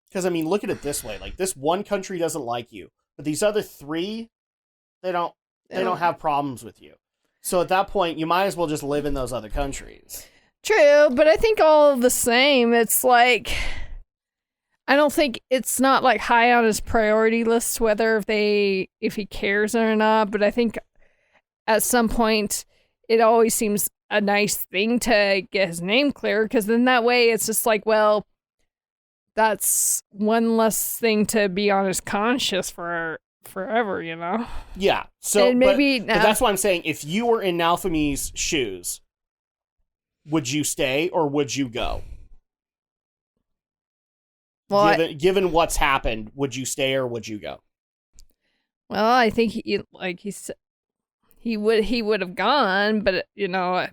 Because, I mean, look at it this way. Like, this one country doesn't like you, but these other three, they don't have problems with you. So at that point, you might as well just live in those other countries. True, but I think all the same, it's like... I don't think it's not, like, high on his priority list whether if he cares or not, but I think at some point it always seems a nice thing to get his name clear, because then that way it's just like, well, that's one less thing to be on his conscience for forever, you know? Yeah. So, and maybe but that's why I'm saying, if you were in Naofumi's shoes, would you stay or would you go? Well, given what's happened, would you stay or would you go? Well, I think he would have gone, but you know,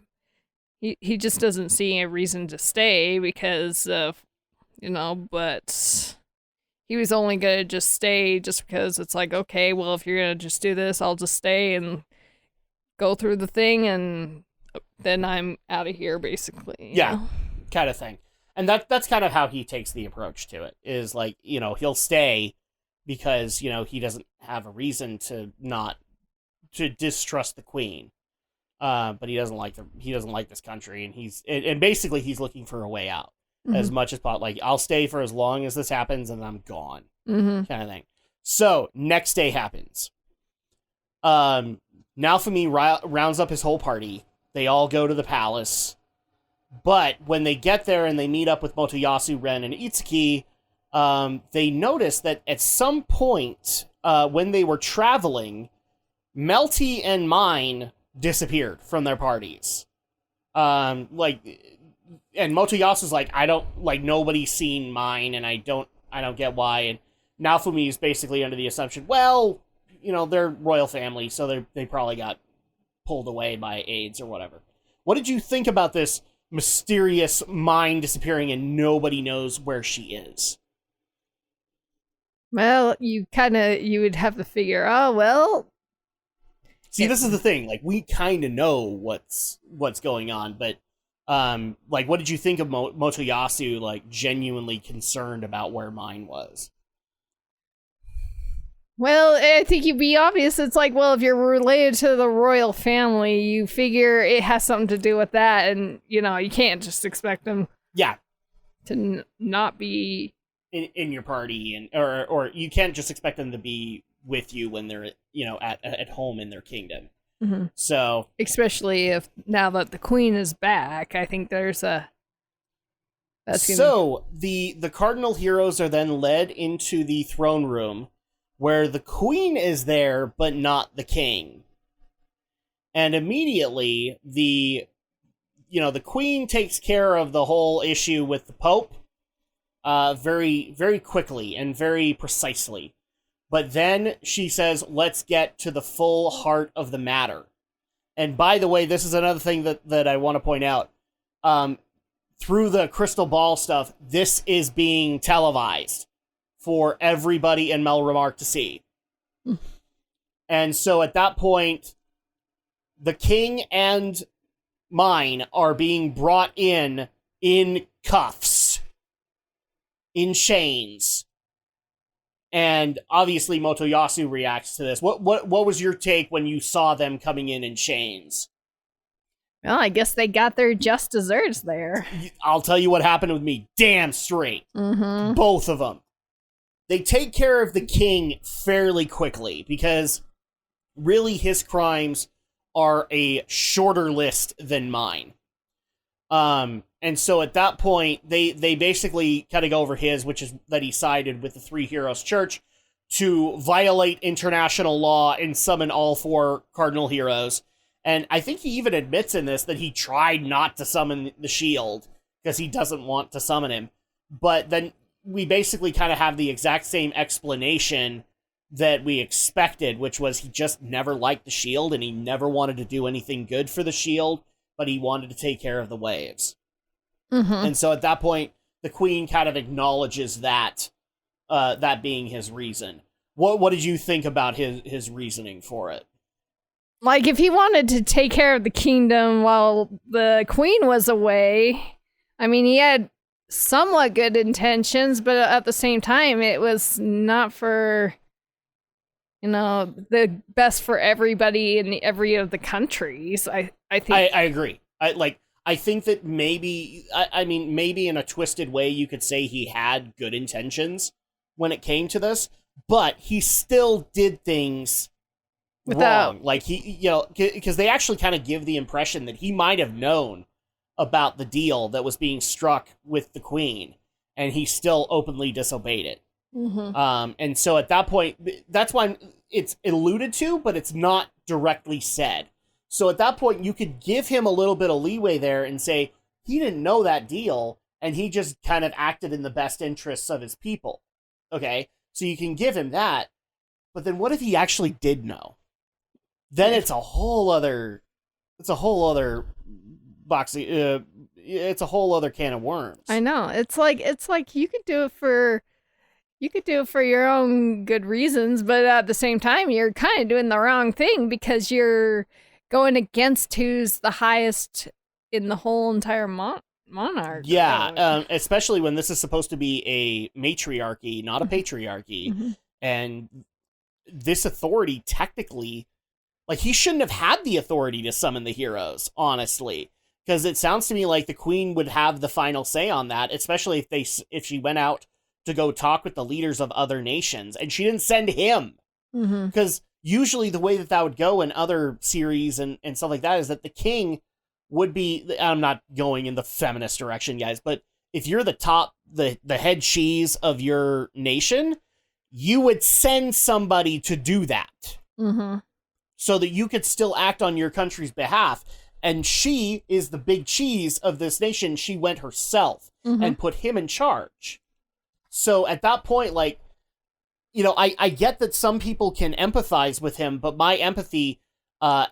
he just doesn't see a reason to stay because of, you know, but he was only gonna just stay just because it's like, okay, well, if you're gonna just do this, I'll just stay and go through the thing and then I'm out of here, basically. Yeah, kind of thing. And that's kind of how he takes the approach to it, is like, you know, he'll stay because, you know, he doesn't have a reason to not distrust the queen. But he doesn't like this country, and basically he's looking for a way out as much as possible. Like, I'll stay for as long as this happens, and I'm gone, kind of thing. So next day happens. Naofumi rounds up his whole party. They all go to the palace, but when they get there and they meet up with Motoyasu, Ren, and Itsuki, they notice that at some point when they were traveling, Melty and Mine disappeared from their parties. And Motoyasu's like, nobody's seen Mine, and I don't get why. And Naofumi is basically under the assumption, well, they're royal family, so they probably got pulled away by AIDS or whatever. What did you think about this mysterious Mine disappearing and nobody knows where she is? Well, you would have to figure, oh, well. See, this is the thing. Like, we kind of know what's going on, but, what did you think of Motoyasu, genuinely concerned about where Mine was? Well, I think it'd be obvious. It's like, well, if you're related to the royal family, you figure it has something to do with that, and, you can't just expect them to not be in your party, and or you can't just expect them to be with you when they're at home in their kingdom. Mm-hmm. So especially if now that the queen is back, I think there's the cardinal heroes are then led into the throne room where the queen is there but not the king, and immediately the queen takes care of the whole issue with the Pope very, very quickly and very precisely. But then she says, let's get to the full heart of the matter. And by the way, this is another thing that I want to point out. Through the crystal ball stuff, this is being televised for everybody in Melremark to see. And so at that point, the king and Mine are being brought in cuffs, in chains. And obviously Motoyasu reacts to this. What was your take when you saw them coming in chains? Well, I guess they got their just desserts there. I'll tell you what happened with me. Damn straight. Mm-hmm. Both of them. They take care of the king fairly quickly because really his crimes are a shorter list than mine. And so at that point, they basically kind of go over his, which is that he sided with the Three Heroes Church to violate international law and summon all four cardinal heroes. And I think he even admits in this that he tried not to summon the shield because he doesn't want to summon him. But then we basically kind of have the exact same explanation that we expected, which was he just never liked the shield and he never wanted to do anything good for the shield, but he wanted to take care of the waves. Mm-hmm. And so at that point, the queen kind of acknowledges that being his reason. What did you think about his reasoning for it? Like, if he wanted to take care of the kingdom while the queen was away, I mean, he had somewhat good intentions, but at the same time, it was not for, the best for everybody in every of the countries. I think I agree. I think that maybe in a twisted way, you could say he had good intentions when it came to this, but he still did things wrong. Like because they actually kind of give the impression that he might have known about the deal that was being struck with the queen, and he still openly disobeyed it. Mm-hmm. And so at that point, that's why it's alluded to, but it's not directly said. So at that point, you could give him a little bit of leeway there and say he didn't know that deal, and he just kind of acted in the best interests of his people. Okay, so you can give him that, but then what if he actually did know? Then it's a whole other boxy. It's a whole other can of worms. I know. It's like you could do it for your own good reasons, but at the same time, you're kind of doing the wrong thing because you're going against who's the highest in the whole entire monarch. Yeah, especially when this is supposed to be a matriarchy, not a patriarchy, Mm-hmm. and this authority technically, like, he shouldn't have had the authority to summon the heroes, honestly. Because it sounds to me like the queen would have the final say on that, especially if she went out to go talk with the leaders of other nations, and she didn't send him. Because usually the way that would go in other series and stuff like that is that the king would be, I'm not going in the feminist direction, guys, but if you're the head cheese of your nation, you would send somebody to do that. So that you could still act on your country's behalf. And she is the big cheese of this nation. She went herself and put him in charge. So at that point, like, you know, I get that some people can empathize with him, but my empathy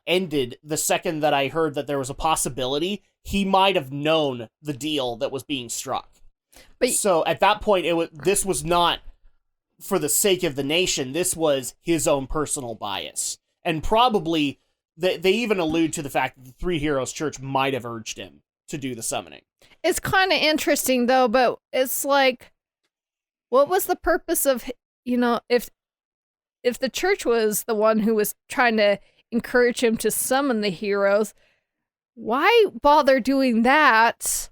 ended the second that I heard that there was a possibility he might have known the deal that was being struck. But so at that point, this was not for the sake of the nation. This was his own personal bias. And probably they even allude to the fact that the Three Heroes Church might have urged him to do the summoning. It's kind of interesting, though, but it's like, what was the purpose of, you know, if the church was the one who was trying to encourage him to summon the heroes, why bother doing that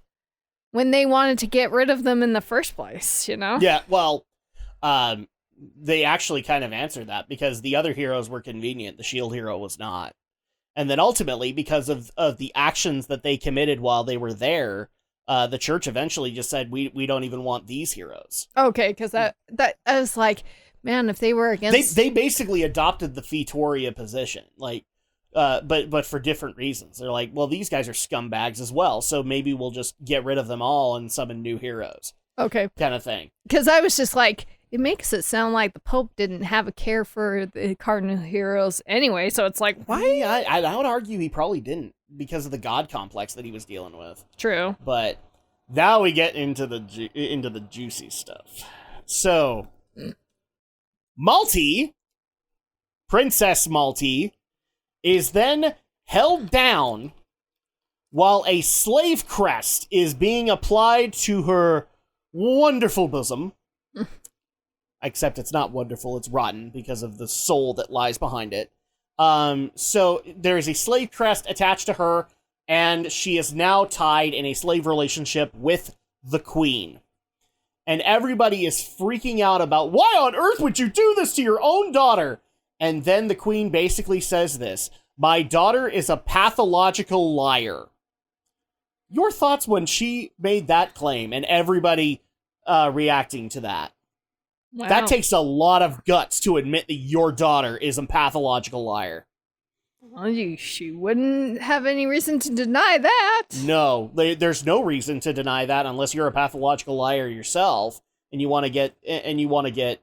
when they wanted to get rid of them in the first place, you know? Yeah, well, they actually kind of answered that because the other heroes were convenient. The shield hero was not. And then ultimately, because of the actions that they committed while they were there, the church eventually just said, we don't even want these heroes. Okay, because that I was like, man, if they were against... They basically adopted the Feetoria position, like, but for different reasons. They're like, well, these guys are scumbags as well, so maybe we'll just get rid of them all and summon new heroes. Okay. Kind of thing. Because I was just like, it makes it sound like the Pope didn't have a care for the cardinal heroes anyway, so it's like, why? I would argue he probably didn't, because of the god complex that he was dealing with. True. But now we get into the juicy stuff. So, Malty, Princess Malty, is then held down while a slave crest is being applied to her wonderful bosom. Except it's not wonderful, it's rotten because of the soul that lies behind it. So there is a slave crest attached to her, and she is now tied in a slave relationship with the queen. And everybody is freaking out about, why on earth would you do this to your own daughter? And then the queen basically says this, my daughter is a pathological liar. Your thoughts when she made that claim and everybody reacting to that? Wow. That takes a lot of guts to admit that your daughter is a pathological liar. Well, she wouldn't have any reason to deny that. No, there's no reason to deny that unless you're a pathological liar yourself and you want to get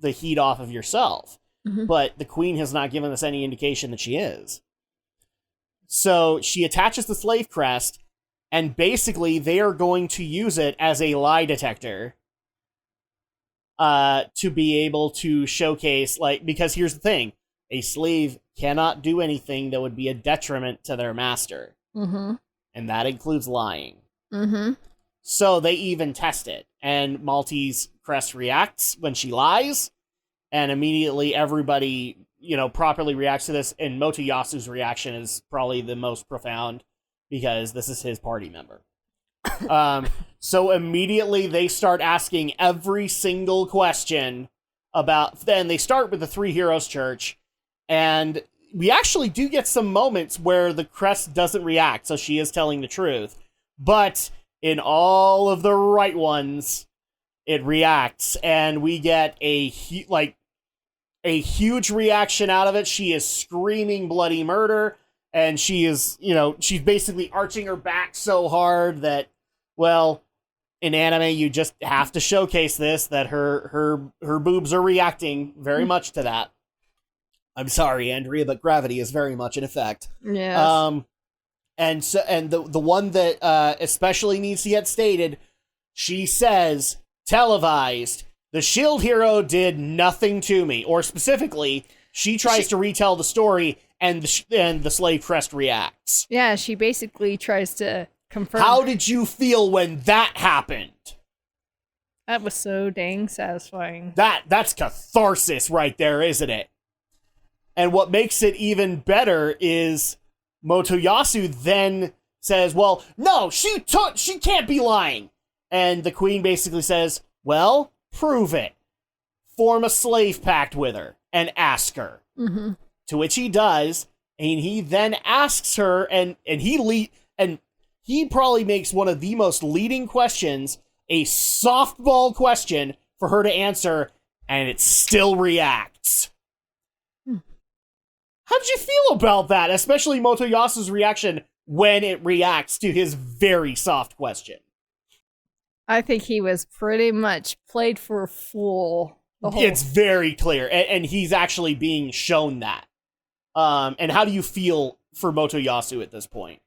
the heat off of yourself. But the queen has not given us any indication that she is. So she attaches the slave crest, and basically they are going to use it as a lie detector. To be able to showcase, like, because here's the thing, a slave cannot do anything that would be a detriment to their master. And that includes lying. So they even test it, and Malty's crest reacts when she lies, and immediately everybody, you know, properly reacts to this, and Motoyasu's reaction is probably the most profound, because this is his party member. So immediately they start asking every single question about, then they start with the Three Heroes Church, and we actually do get some moments where the crest doesn't react, so she is telling the truth. But in all of the right ones, it reacts, and we get a huge reaction out of it. She is screaming bloody murder, and she is, you know, she's basically arching her back so hard that, well, in anime, you just have to showcase this, that her boobs are reacting very much to that. I'm sorry, Andrea, but gravity is very much in effect. Yes. And the one that especially needs to get stated, she says, televised, the shield hero did nothing to me. Or specifically, she tries to retell the story, and the slave crest reacts. Yeah, she basically tries to confirm. How did you feel when that happened? That was so dang satisfying. That's catharsis right there, isn't it? And what makes it even better is Motoyasu then says, well, no, she can't be lying. And the queen basically says, well, prove it. Form a slave pact with her and ask her. Mm-hmm. To which he does, and he then asks her, and he probably makes one of the most leading questions, a softball question for her to answer, and it still reacts. How did you feel about that? Especially Motoyasu's reaction when it reacts to his very soft question. I think he was pretty much played for a fool. It's very clear, and he's actually being shown that. And how do you feel for Motoyasu at this point?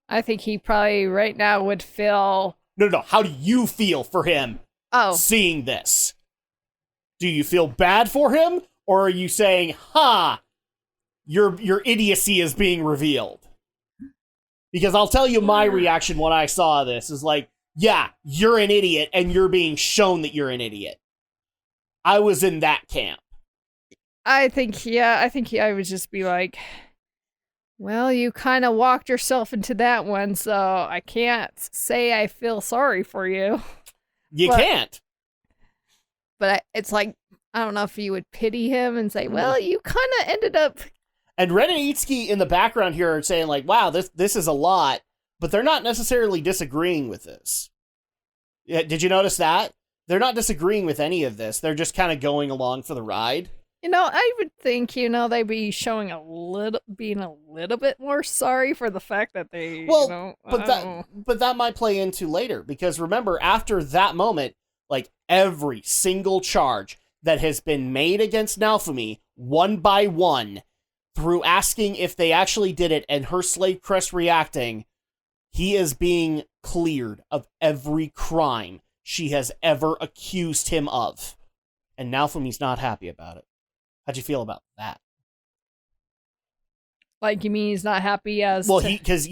I think he probably right now would feel... No. How do you feel for him seeing this? Do you feel bad for him? Or are you saying, your idiocy is being revealed? Because I'll tell you my reaction when I saw this is like, yeah, you're an idiot and you're being shown that you're an idiot. I was in that camp. I think I would just be like, well, you kind of walked yourself into that one, so I can't say I feel sorry for you. You can't. But it's like, I don't know if you would pity him and say, well, you kind of ended up... And Ren and Itsuki in the background here are saying like, wow, this is a lot, but they're not necessarily disagreeing with this. Yeah, did you notice that? They're not disagreeing with any of this. They're just kind of going along for the ride. I would think, they'd be showing being a little bit more sorry for the fact that they, but that might play into later, because remember, after that moment, like every single charge that has been made against Naofumi, one by one, through asking if they actually did it and her slave crest reacting, he is being cleared of every crime she has ever accused him of. And Naofumi's not happy about it. How'd you feel about that? Like, you mean he's not happy as... Well, because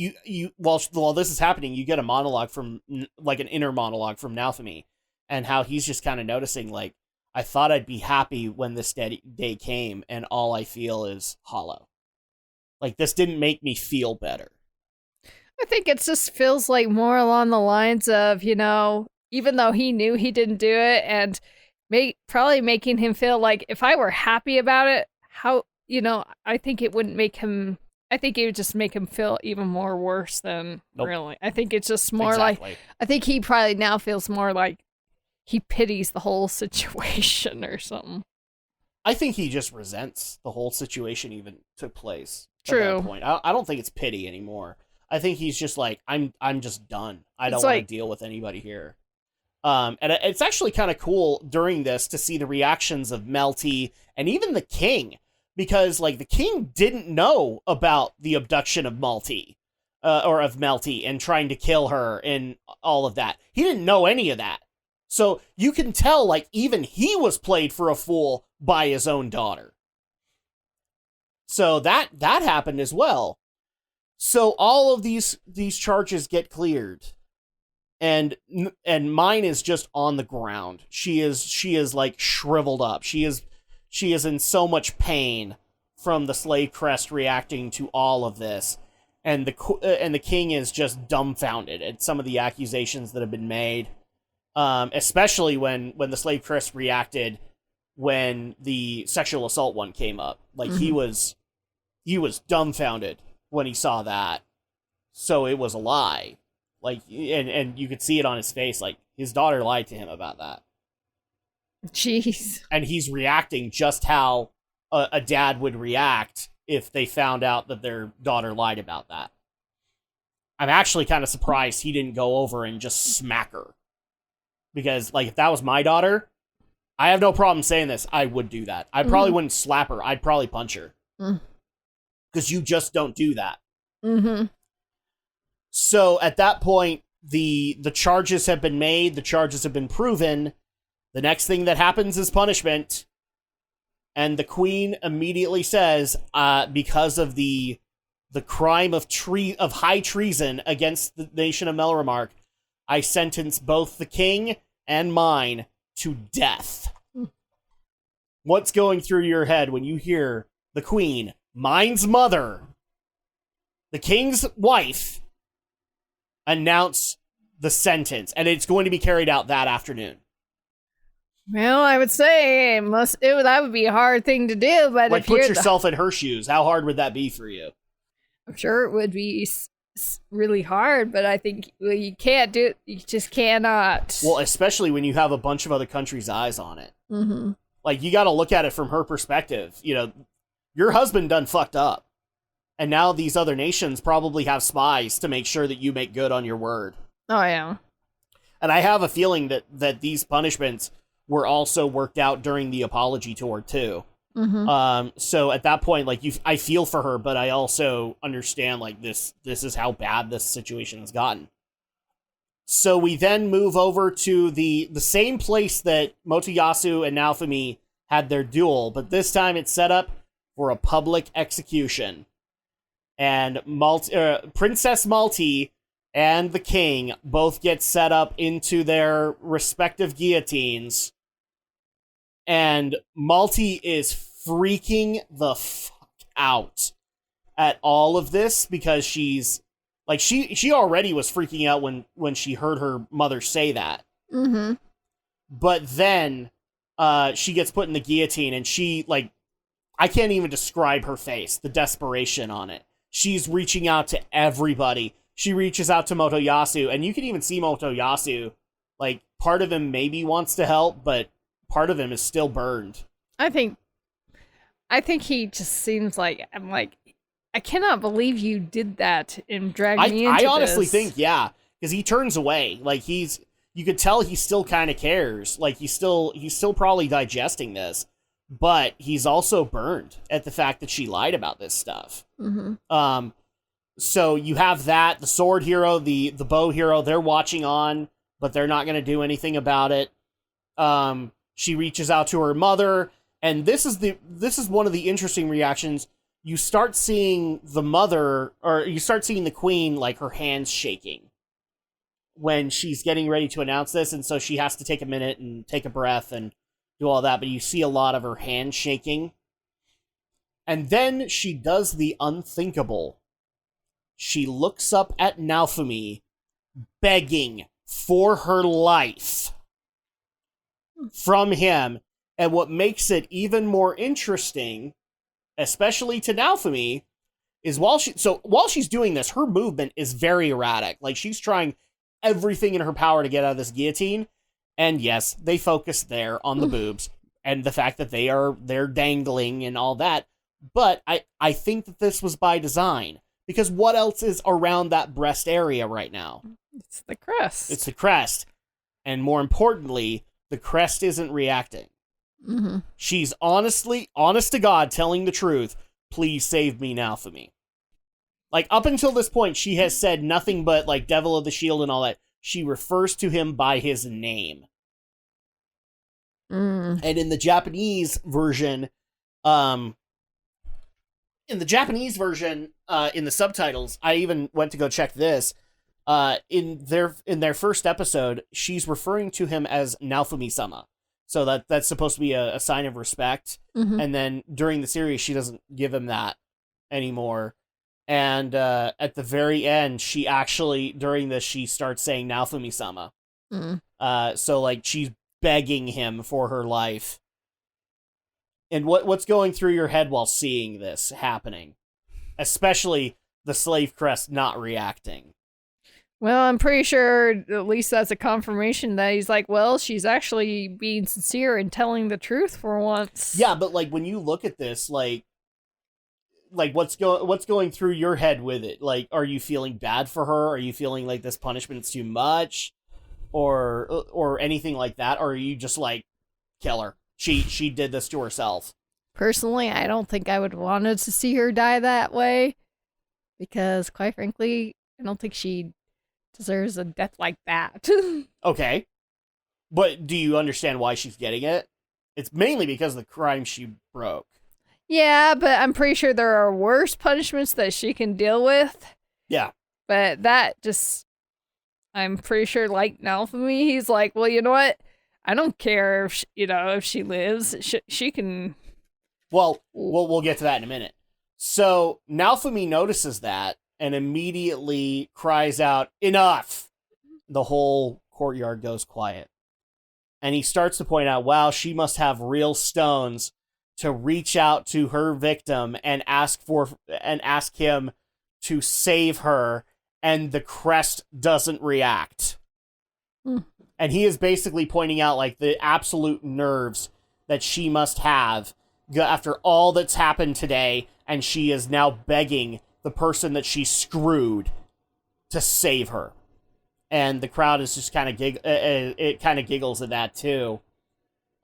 while this is happening, you get a monologue from, like an inner monologue from Naofumi, and how he's just kind of noticing, like, I thought I'd be happy when this day came, and all I feel is hollow. Like, this didn't make me feel better. I think it just feels like more along the lines of, even though he knew he didn't do it, and probably making him feel like if I were happy about it, I think it wouldn't make him... I think it would just make him feel even more worse than really. I think it's just more like... I think he probably now feels more like he pities the whole situation or something. I think he just resents the whole situation even took place. True. At that point. I don't think it's pity anymore. I think he's just like, I'm just done. I don't want to deal with anybody here. And it's actually kind of cool during this to see the reactions of Melty and even the king, because like the king didn't know about the abduction of Melty, of Melty and trying to kill her and all of that. He didn't know any of that. So you can tell like even he was played for a fool by his own daughter. So that happened as well. So all of these charges get cleared. And mine is just on the ground. She is like shriveled up. She is in so much pain from the slave crest reacting to all of this, and the king is just dumbfounded at some of the accusations that have been made, especially when the slave crest reacted when the sexual assault one came up. Like he was dumbfounded when he saw that, so it was a lie. Like, and you could see it on his face, like, his daughter lied to him about that. Jeez. And he's reacting just how a dad would react if they found out that their daughter lied about that. I'm actually kind of surprised he didn't go over and just smack her. Because, like, if that was my daughter, I have no problem saying this, I would do that. I probably wouldn't slap her, I'd probably punch her. Because you just don't do that. Mm-hmm. So at that point, the charges have been made, the charges have been proven. The next thing that happens is punishment. And the queen immediately says, because of the crime of high treason against the nation of Melromark, I sentence both the king and mine to death. What's going through your head when you hear the queen, Mine's mother, the king's wife, announce the sentence, and it's going to be carried out that afternoon. Well, I would say that would be a hard thing to do, but Like, if you're put yourself in her shoes. How hard would that be for you? I'm sure it would be really hard, but I think you can't do it. You just cannot. Well, especially when you have a bunch of other countries' eyes on it. Mm-hmm. Like, you got to look at it from her perspective. You know, your husband done fucked up. And now these other nations probably have spies to make sure that you make good on your word. Oh, yeah. And I have a feeling that these punishments were also worked out during the apology tour, too. Mm-hmm. So at that point, like, I feel for her, but I also understand, like, this is how bad this situation has gotten. So we then move over to the same place that Motoyasu and Naofumi had their duel, but this time it's set up for a public execution. And Princess Malti and the king both get set up into their respective guillotines. And Malti is freaking the fuck out at all of this because she's like, she already was freaking out when she heard her mother say that. Mm-hmm. But then she gets put in the guillotine, and she, like, I can't even describe her face, the desperation on it. She's reaching out to everybody. She reaches out to Motoyasu, and you can even see Motoyasu, like, part of him maybe wants to help, but part of him is still burned. I think he just seems like, I'm like, I cannot believe you did that and dragged me into this. I honestly think, yeah, because he turns away. Like, you could tell he still kind of cares. Like, he's still probably digesting this, but he's also burned at the fact that she lied about this stuff. Mm-hmm. So you have that, the sword hero, the bow hero, they're watching on, but they're not going to do anything about it. She reaches out to her mother, and this is one of the interesting reactions. You start seeing the mother, or you start seeing the queen, like, her hands shaking when she's getting ready to announce this, and so she has to take a minute and take a breath and do all that, but you see a lot of her hands shaking. And then she does the unthinkable. She looks up at Naofumi, begging for her life from him, and what makes it even more interesting, especially to Naofumi, is while she's doing this, her movement is very erratic. Like, she's trying everything in her power to get out of this guillotine. And yes, they focus there on the boobs and the fact that they're dangling and all that. But I think that this was by design, because what else is around that breast area right now? It's the crest. It's the crest. And more importantly, the crest isn't reacting. Mm-hmm. She's honest to God, telling the truth. Please save me now for me. Like, up until this point, she has said nothing but, like, Devil of the Shield and all that. She refers to him by his name. And in the Japanese version, in the subtitles, I even went to go check this. In their first episode, she's referring to him as Naofumi-sama. So that's supposed to be a sign of respect. Mm-hmm. And then during the series, she doesn't give him that anymore. And at the very end, she actually, during this, she starts saying Naofumi-sama. Mm. So, like, she's begging him for her life. And what's going through your head while seeing this happening? Especially the slave crest not reacting. Well, I'm pretty sure at least that's a confirmation that he's like, well, she's actually being sincere and telling the truth for once. Yeah, but, like, when you look at this, like what's going through your head with it? Like, are you feeling bad for her? Are you feeling like this punishment's too much, or anything like that? Or are you just like, kill her? She did this to herself. Personally, I don't think I would wanted to see her die that way, because quite frankly, I don't think she deserves a death like that. Okay, but do you understand why she's getting it? It's mainly because of the crime she broke. Yeah, but I'm pretty sure there are worse punishments that she can deal with. Yeah. But that just, I'm pretty sure, like Naofumi, he's like, well, you know what? I don't care if she lives. She can Well, we'll get to that in a minute. So Naofumi notices that and immediately cries out, "Enough!" The whole courtyard goes quiet. And he starts to point out, wow, she must have real stones to reach out to her victim and ask him to save her, and the crest doesn't react. And he is basically pointing out like the absolute nerves that she must have after all that's happened today, and she is now begging the person that she screwed to save her. And the crowd is just kind of it kind of giggles at that too.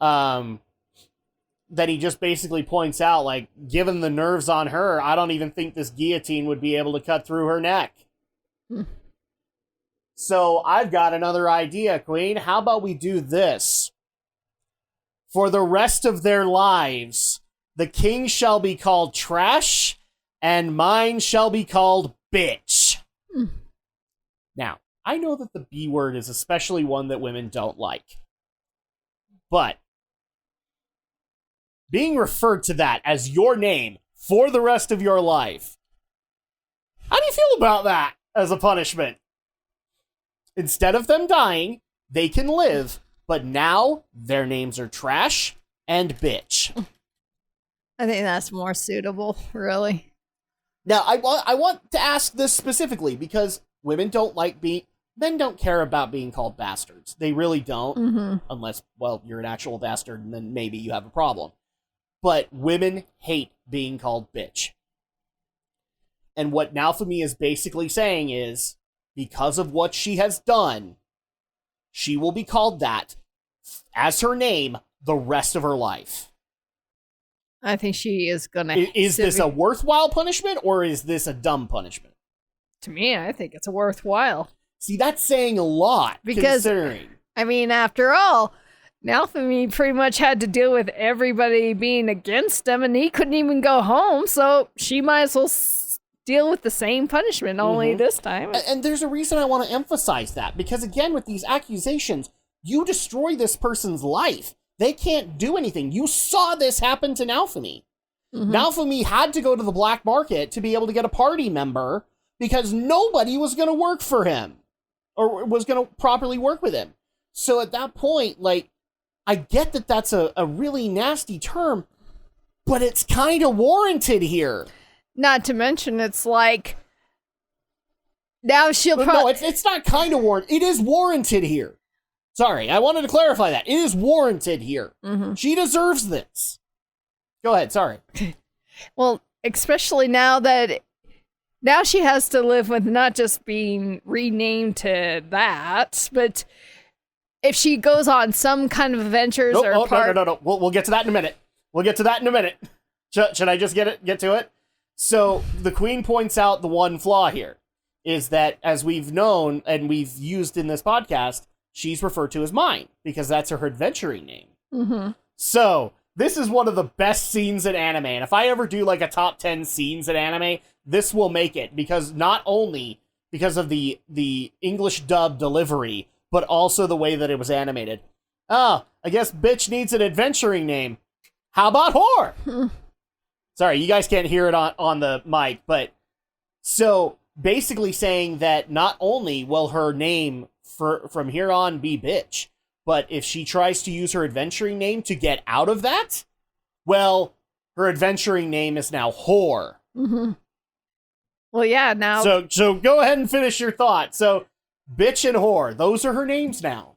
That he just basically points out, like, given the nerves on her, I don't even think this guillotine would be able to cut through her neck. So I've got another idea, Queen. How about we do this? For the rest of their lives, the king shall be called trash, and mine shall be called bitch. Now, I know that the B word is especially one that women don't like. But being referred to that as your name for the rest of your life, how do you feel about that as a punishment? Instead of them dying, they can live, but now their names are trash and bitch. I think that's more suitable, really. Now, I want to ask this specifically because women don't like men don't care about being called bastards. They really don't. Unless, well, you're an actual bastard and then maybe you have a problem. But women hate being called bitch. And what Naofumi is basically saying is, because of what she has done, she will be called that as her name the rest of her life. I think she is gonna... Is this a worthwhile punishment or is this a dumb punishment? To me, I think it's worthwhile. See, that's saying a lot, because, considering. I mean, after all, Naofumi pretty much had to deal with everybody being against him, and he couldn't even go home, so she might as well deal with the same punishment, only this time. And there's a reason I want to emphasize that, because again, with these accusations, you destroy this person's life. They can't do anything. You saw this happen to Naofumi. Naofumi had to go to the black market to be able to get a party member because nobody was going to work for him or was going to properly work with him. So at that point, like, I get that that's a really nasty term, but it's kind of warranted here. Not to mention, it's like, now she'll probably... No, it's not kind of warranted. It is warranted here. Sorry, I wanted to clarify that. It is warranted here. She deserves this. Go ahead, sorry. Well, especially now that... Now she has to live with not just being renamed to that, but if she goes on some kind of adventures No. We'll get to that in a minute. Should I just get to it? So the queen points out the one flaw here is that, as we've known and we've used in this podcast, she's referred to as mine because that's her adventuring name. So this is one of the best scenes in anime, and if I ever do like a top 10 scenes in anime, this will make it, because not only because of the English dub delivery, but also the way that it was animated. Oh, I guess bitch needs an adventuring name. How about whore? Sorry, you guys can't hear it on the mic, but so basically saying that not only will her name from here on be bitch, but if she tries to use her adventuring name to get out of that, well, her adventuring name is now whore. Well, yeah, now... So go ahead and finish your thought. So, bitch and whore, those are her names now.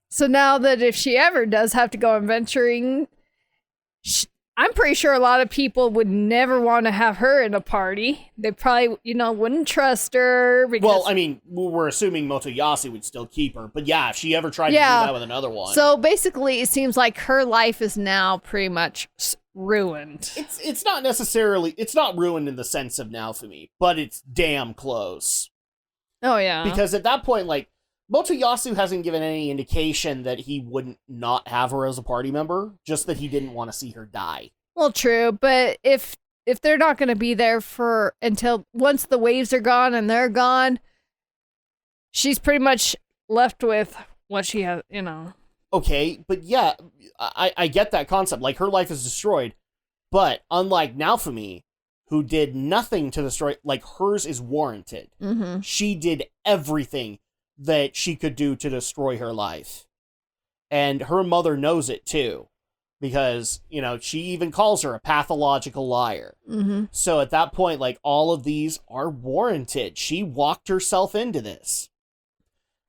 So now that if she ever does have to go adventuring, I'm pretty sure a lot of people would never want to have her in a party. They probably, wouldn't trust her. Because... Well, I mean, we're assuming Motoyasu would still keep her. But yeah, if she ever tried to do that with another one. So basically, it seems like her life is now pretty much ruined. It's not necessarily... It's not ruined in the sense of Naofumi, but it's damn close. Oh, yeah. Because at that point, like, Motoyasu hasn't given any indication that he wouldn't not have her as a party member, just that he didn't want to see her die. Well, true, but if they're not going to be there until once the waves are gone and they're gone, she's pretty much left with what she has, Okay, but yeah, I get that concept. Like, her life is destroyed, But unlike Naofumi, who did nothing to destroy, like, hers is warranted. Mm-hmm. She did everything that she could do to destroy her life. And her mother knows it too. Because, you know, she even calls her a pathological liar. Mm-hmm. So at that point, like, all of these are warranted. She walked herself into this.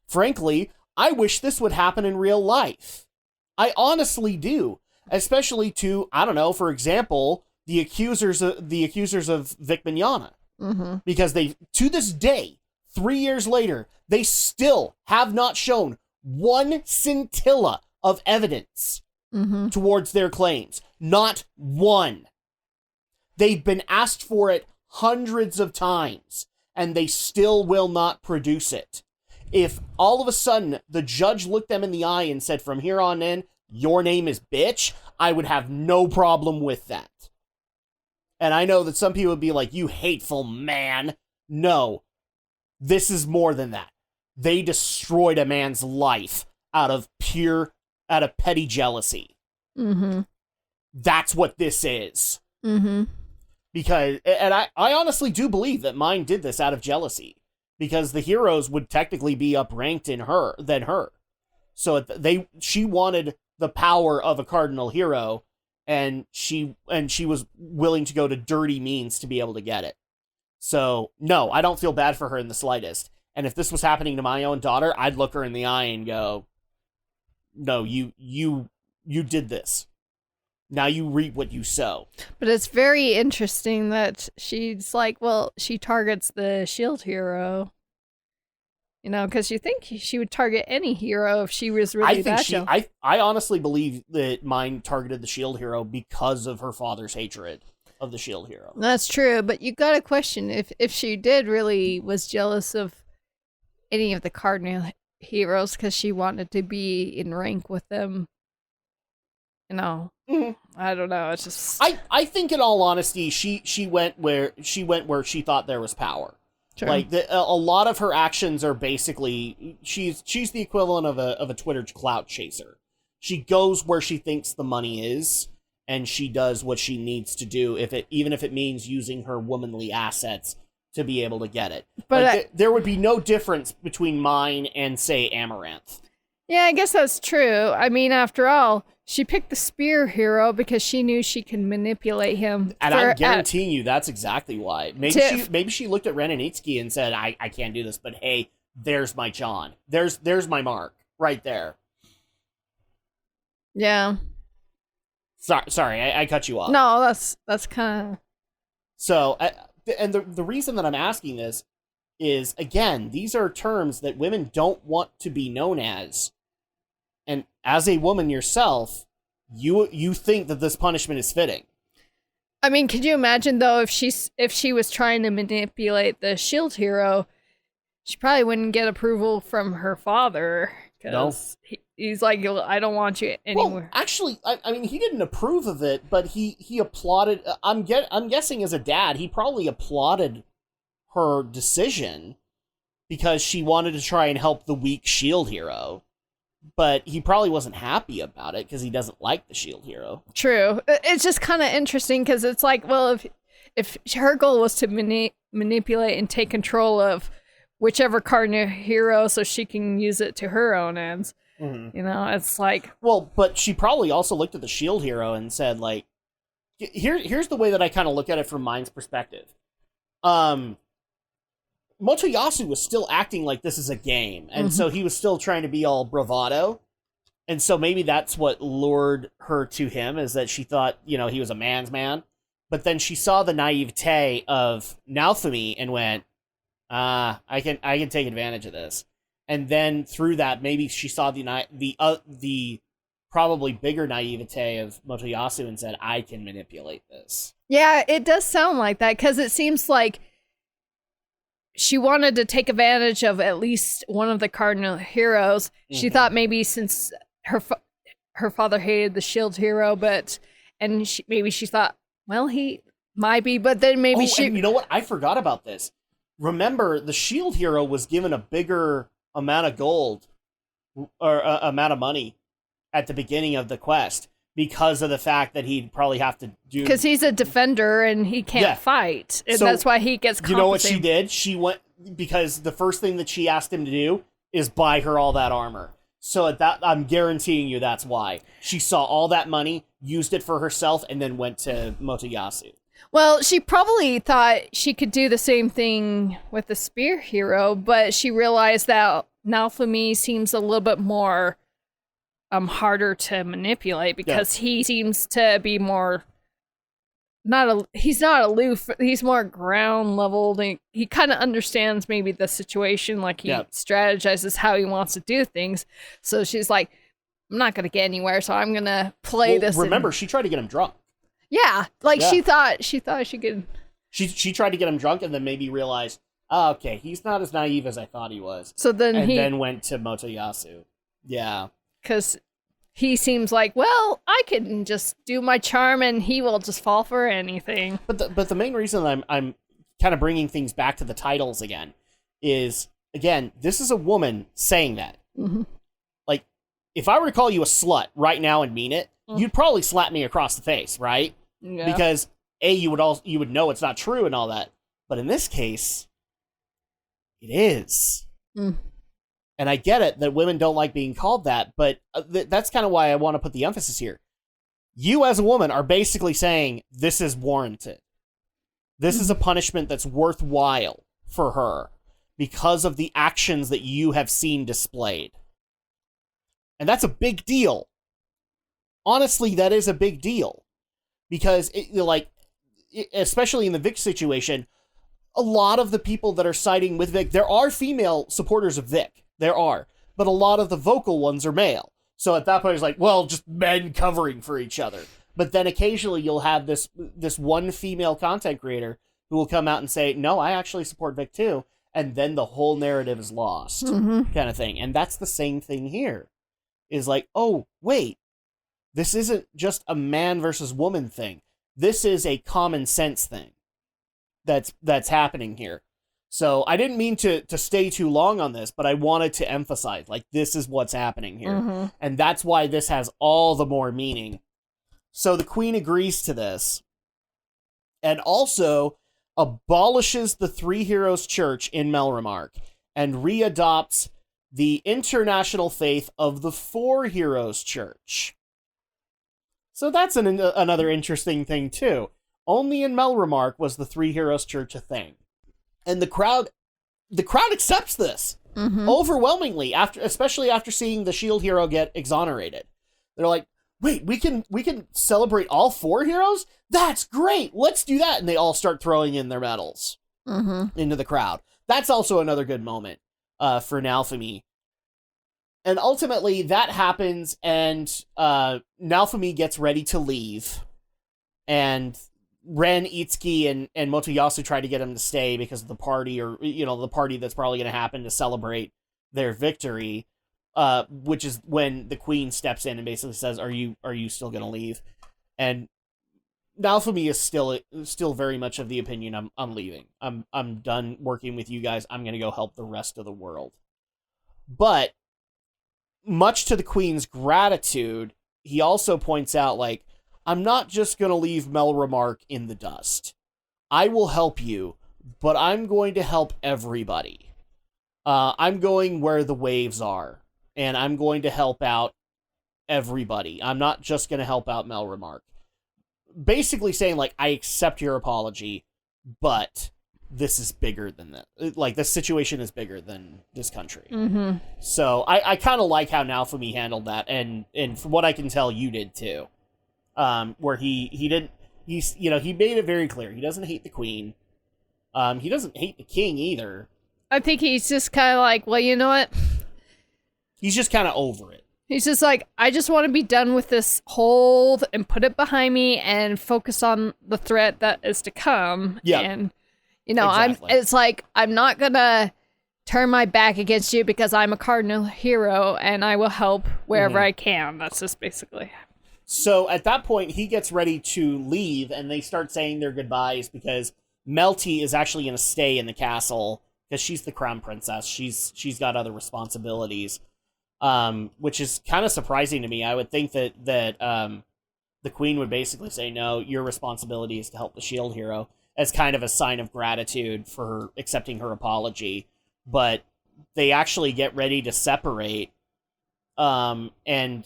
Frankly, I wish this would happen in real life. I honestly do. Especially to, I don't know, for example, the accusers of Vic Mignogna. Mm-hmm. Because they, to this day, 3 years later, they still have not shown one scintilla of evidence towards their claims. Not one. They've been asked for it hundreds of times, and they still will not produce it. If all of a sudden the judge looked them in the eye and said, from here on in, your name is bitch, I would have no problem with that. And I know that some people would be like, you hateful man. No, this is more than that. They destroyed a man's life out of petty jealousy. Mm-hmm. That's what this is. Mm-hmm. Because, and I honestly do believe that mine did this out of jealousy. Because the heroes would technically be upranked than her. So she wanted the power of a cardinal hero, and she was willing to go to dirty means to be able to get it. So, no, I don't feel bad for her in the slightest. And if this was happening to my own daughter, I'd look her in the eye and go, no, you did this. Now you reap what you sow. But it's very interesting that she's like, well, she targets the shield hero. You know, because you think she would target any hero if she was really I honestly believe that mine targeted the shield hero because of her father's hatred of the shield hero. That's true, but you got to question if she did really was jealous of any of the cardinal heroes because she wanted to be in rank with them. You know, I don't know. It's just I think, in all honesty, she went where she thought there was power. Sure. Like a lot of her actions are basically she's the equivalent of a Twitter clout chaser. She goes where she thinks the money is, and she does what she needs to do even if it means using her womanly assets to be able to get it. But like, there would be no difference between mine and, say, Amaranth. Yeah, I guess that's true. I mean, after all, she picked the spear hero because she knew she could manipulate him. And I'm guaranteeing you that's exactly why. Maybe she looked at Renanitsky and said, I can't do this, but hey, there's my John. There's my mark right there. Yeah. Sorry, I cut you off. No, that's kind of... So, and the reason that I'm asking this is, again, these are terms that women don't want to be known as. And as a woman yourself, you think that this punishment is fitting. I mean, could you imagine, though, if she was trying to manipulate the shield hero, she probably wouldn't get approval from her father. Because he's like, I don't want you anywhere. Well, actually, I mean, he didn't approve of it, but he applauded. I'm guessing as a dad, he probably applauded her decision because she wanted to try and help the weak shield hero. But he probably wasn't happy about it because he doesn't like the shield hero. True. It's just kind of interesting because it's like, well, if her goal was to manipulate and take control of whichever cardinal hero so she can use it to her own ends, you know, it's like... Well, but she probably also looked at the shield hero and said, like, here's the way that I kind of look at it from mine's perspective. Motoyasu was still acting like this is a game, and so he was still trying to be all bravado, and so maybe that's what lured her to him, is that she thought, you know, he was a man's man, but then she saw the naivete of Naofumi and went, I can take advantage of this, and then through that, maybe she saw the probably bigger naivete of Motoyasu and said, I can manipulate this. Yeah, it does sound like that, because it seems like she wanted to take advantage of at least one of the cardinal heroes. She thought maybe since her father hated the shield hero, maybe she thought, well, he might be, but then maybe and you know what? I forgot about this. Remember, the shield hero was given a bigger amount of gold or amount of money at the beginning of the quest because of the fact that he'd probably have to do... Because he's a defender and he can't fight. And So, that's why he gets compensated. You know what she did? She went... Because the first thing that she asked him to do is buy her all that armor. So at that, I'm guaranteeing you that's why. She saw all that money, used it for herself, and then went to Motoyasu. Well, she probably thought she could do the same thing with the spear hero, but she realized that Naofumi seems a little bit more harder to manipulate because he seems to be more he's not aloof, he's more ground leveled. He kind of understands maybe the situation, like he strategizes how he wants to do things. So she's like, I'm not going to get anywhere, so I'm going to play this. Remember, she tried to get him drunk. Yeah, like she thought she could. She tried to get him drunk and then maybe realized, oh, okay, he's not as naive as I thought he was. So then then went to Motoyasu. Yeah. Because he seems like, well, I can just do my charm and he will just fall for anything. But the main reason I'm kind of bringing things back to the titles again is, again, this is a woman saying that. Mm-hmm. Like, if I were to call you a slut right now and mean it, you'd probably slap me across the face, right? Yeah. Because you would know it's not true and all that. But in this case, it is. Mm. And I get it that women don't like being called that, but that's kind of why I want to put the emphasis here. You as a woman are basically saying this is warranted. This is a punishment that's worthwhile for her because of the actions that you have seen displayed. And that's a big deal. Honestly, that is a big deal. Because, especially in the Vic situation, a lot of the people that are siding with Vic, there are female supporters of Vic. There are. But a lot of the vocal ones are male. So at that point, it's like, well, just men covering for each other. But then occasionally you'll have this one female content creator who will come out and say, no, I actually support Vic too. And then the whole narrative is lost, kind of thing. And that's the same thing here. Is like, oh, wait. This isn't just a man versus woman thing. This is a common sense thing that's happening here. So I didn't mean to stay too long on this, but I wanted to emphasize, like, this is what's happening here. Mm-hmm. And that's why this has all the more meaning. So the queen agrees to this and also abolishes the Three Heroes Church in Melremark and readopts the international faith of the Four Heroes Church. So that's another interesting thing, too. Only in Melremark was the Three Heroes Church a thing. And the crowd accepts this overwhelmingly, especially after seeing the shield hero get exonerated. They're like, wait, we can celebrate all four heroes? That's great! Let's do that! And they all start throwing in their medals into the crowd. That's also another good moment for Naofumi. And ultimately, that happens, and Naofumi gets ready to leave. And Ren, Itsuki, and Motoyasu try to get him to stay because of the party, or, the party that's probably going to happen to celebrate their victory, which is when the queen steps in and basically says, are you still going to leave? And Naofumi is still very much of the opinion, I'm leaving. I'm done working with you guys. I'm going to go help the rest of the world. But much to the queen's gratitude, he also points out, like, I'm not just going to leave Melremark in the dust. I will help you, but I'm going to help everybody. I'm going where the waves are, and I'm going to help out everybody. I'm not just going to help out Melremark. Basically saying, like, I accept your apology, but this is bigger than that. Like, this situation is bigger than this country. Mm-hmm. So I kind of like how Naofumi handled that, and from what I can tell, you did too. Where he made it very clear. He doesn't hate the queen. He doesn't hate the king either. I think he's just kind of like, well, you know what? He's just kind of over it. He's just like, I just want to be done with this hold and put it behind me and focus on the threat that is to come. Yeah. And, exactly. it's like, I'm not going to turn my back against you because I'm a cardinal hero and I will help wherever I can. That's just basically. So at that point, he gets ready to leave, and they start saying their goodbyes because Melty is actually going to stay in the castle because she's the crown princess. She's got other responsibilities, which is kind of surprising to me. I would think that the queen would basically say, no, your responsibility is to help the shield hero, as kind of a sign of gratitude for her accepting her apology. But they actually get ready to separate, and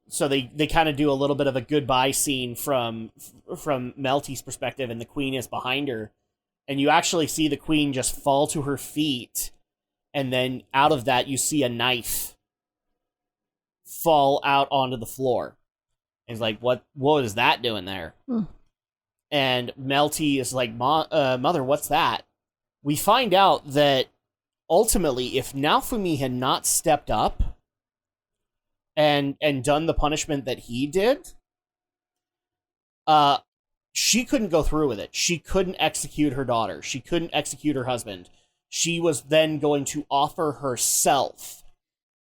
so they kind of do a little bit of a goodbye scene from Melty's perspective, and the queen is behind her, and you actually see the queen just fall to her feet, and then out of that you see a knife fall out onto the floor. And he's like, what is that doing there? And Melty is like, Mother, what's that? We find out that ultimately, if Naofumi had not stepped up and done the punishment that he did, she couldn't go through with it. She couldn't execute her daughter. She couldn't execute her husband. She was then going to offer herself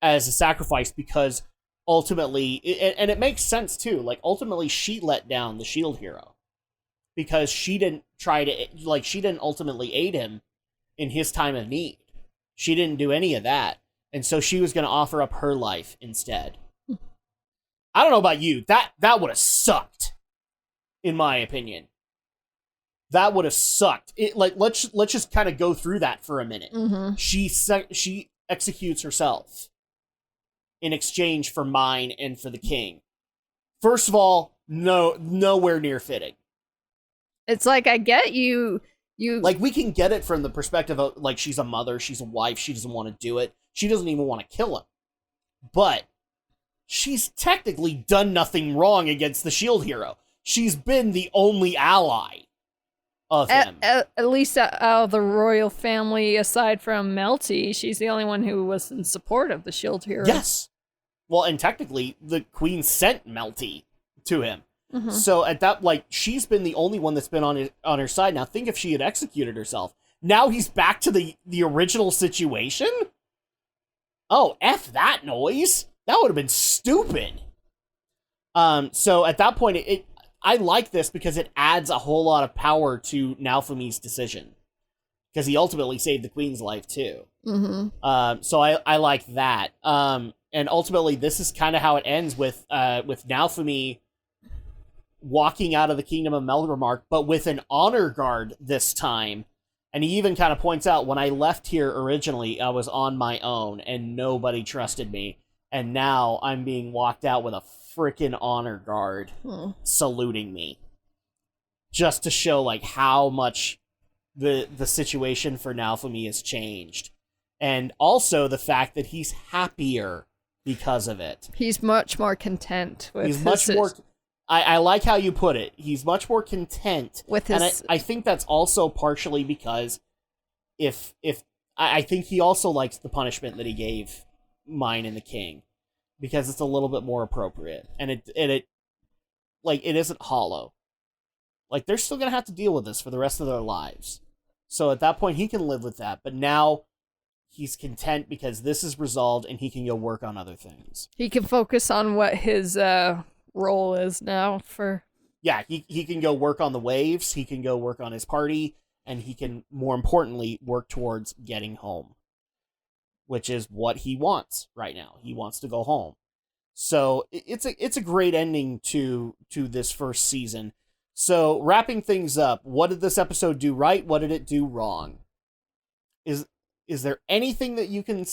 as a sacrifice, because ultimately, and it makes sense too, like, ultimately she let down the shield hero because she didn't ultimately aid him in his time of need. She didn't do any of that. And so she was going to offer up her life instead. I don't know about you. That would have sucked, in my opinion. That would have sucked. Let's just kind of go through that for a minute. Mm-hmm. She executes herself in exchange for mine and for the king. First of all, nowhere near fitting. It's like, I get you. Like, we can get it from the perspective of, like, she's a mother, she's a wife, she doesn't want to do it. She doesn't even want to kill him. But she's technically done nothing wrong against the shield hero. She's been the only ally of him. At least out of the royal family, aside from Melty, she's the only one who was in support of the shield hero. Yes. Well, and technically, the queen sent Melty to him. Mm-hmm. So at that, like, she's been the only one that's been on her side. Now, think if she had executed herself. Now he's back to the original situation? Oh, F that noise. That would have been stupid. So at that point, I like this because it adds a whole lot of power to Naofumi's decision. Because he ultimately saved the queen's life, too. Mm-hmm. So I like that. And ultimately, this is kind of how it ends with Naofumi walking out of the Kingdom of Melromark, but with an honor guard this time. And he even kind of points out, when I left here originally, I was on my own, and nobody trusted me. And now I'm being walked out with a freaking honor guard saluting me. Just to show, like, how much the situation for Naofumi has changed. And also the fact that he's happier because of it. He's much more content with He's much more... I like how you put it. He's much more content with his... And I think that's also partially because I think he also likes the punishment that he gave mine and the king, because it's a little bit more appropriate, and it isn't hollow. Like, they're still gonna have to deal with this for the rest of their lives. So at that point, he can live with that. But now he's content because this is resolved, and he can go work on other things. He can focus on what his role is now for... Yeah, he can go work on the waves, he can go work on his party, and he can, more importantly, work towards getting home. Which is what he wants right now. He wants to go home. So it's a great ending to this first season. So wrapping things up, what did this episode do right? What did it do wrong? Is there anything that you can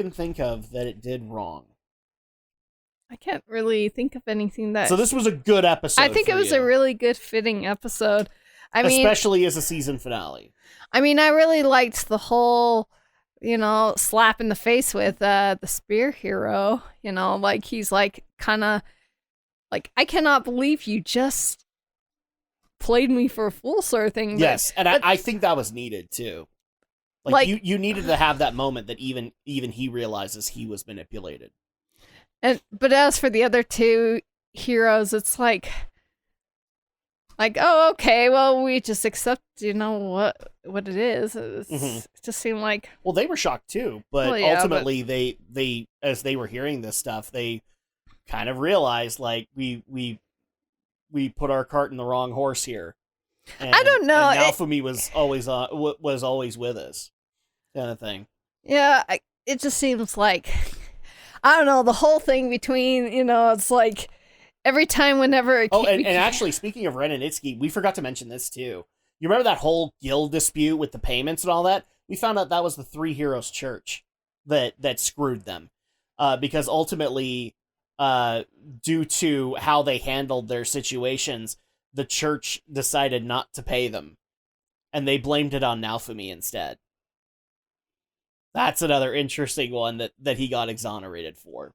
think of that it did wrong? I can't really think of anything that... So this was a good episode. I think it was a really good fitting episode. Especially as a season finale. I mean, I really liked the whole, slap in the face with the spear hero. Like, he's like, kind of like, I cannot believe you just played me for a fool, sort of thing. Yes, and I think that was needed too. Like you needed to have that moment that even he realizes he was manipulated. But as for the other two heroes, it's like, oh, okay, well, we just accept, what it is. It just seemed like... Well, they were shocked too, but ultimately they as they were hearing this stuff, they kind of realized, like, we put our cart in the wrong horse here. And, I don't know. And Naofumi was always with us, kind of thing. Yeah, it just seems like... I don't know, the whole thing between, it's like, every time whenever it and actually, speaking of Ren and Itsuki, we forgot to mention this too. You remember that whole guild dispute with the payments and all that? We found out that was the Three Heroes Church that screwed them. Because ultimately, due to how they handled their situations, the church decided not to pay them. And they blamed it on Naofumi instead. That's another interesting one that he got exonerated for.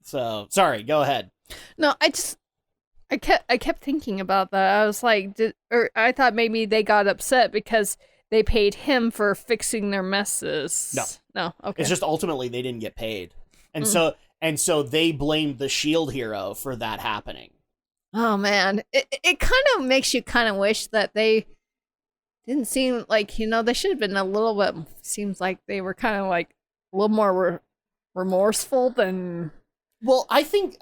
So, sorry, go ahead. No, I kept thinking about that. I was like, I thought maybe they got upset because they paid him for fixing their messes. No, okay. It's just ultimately they didn't get paid, and so they blamed the Shield Hero for that happening. Oh man, it kind of makes you kind of wish that they didn't seem like, they should have been a little bit. Seems like they were kind of like a little more remorseful than. Well, I think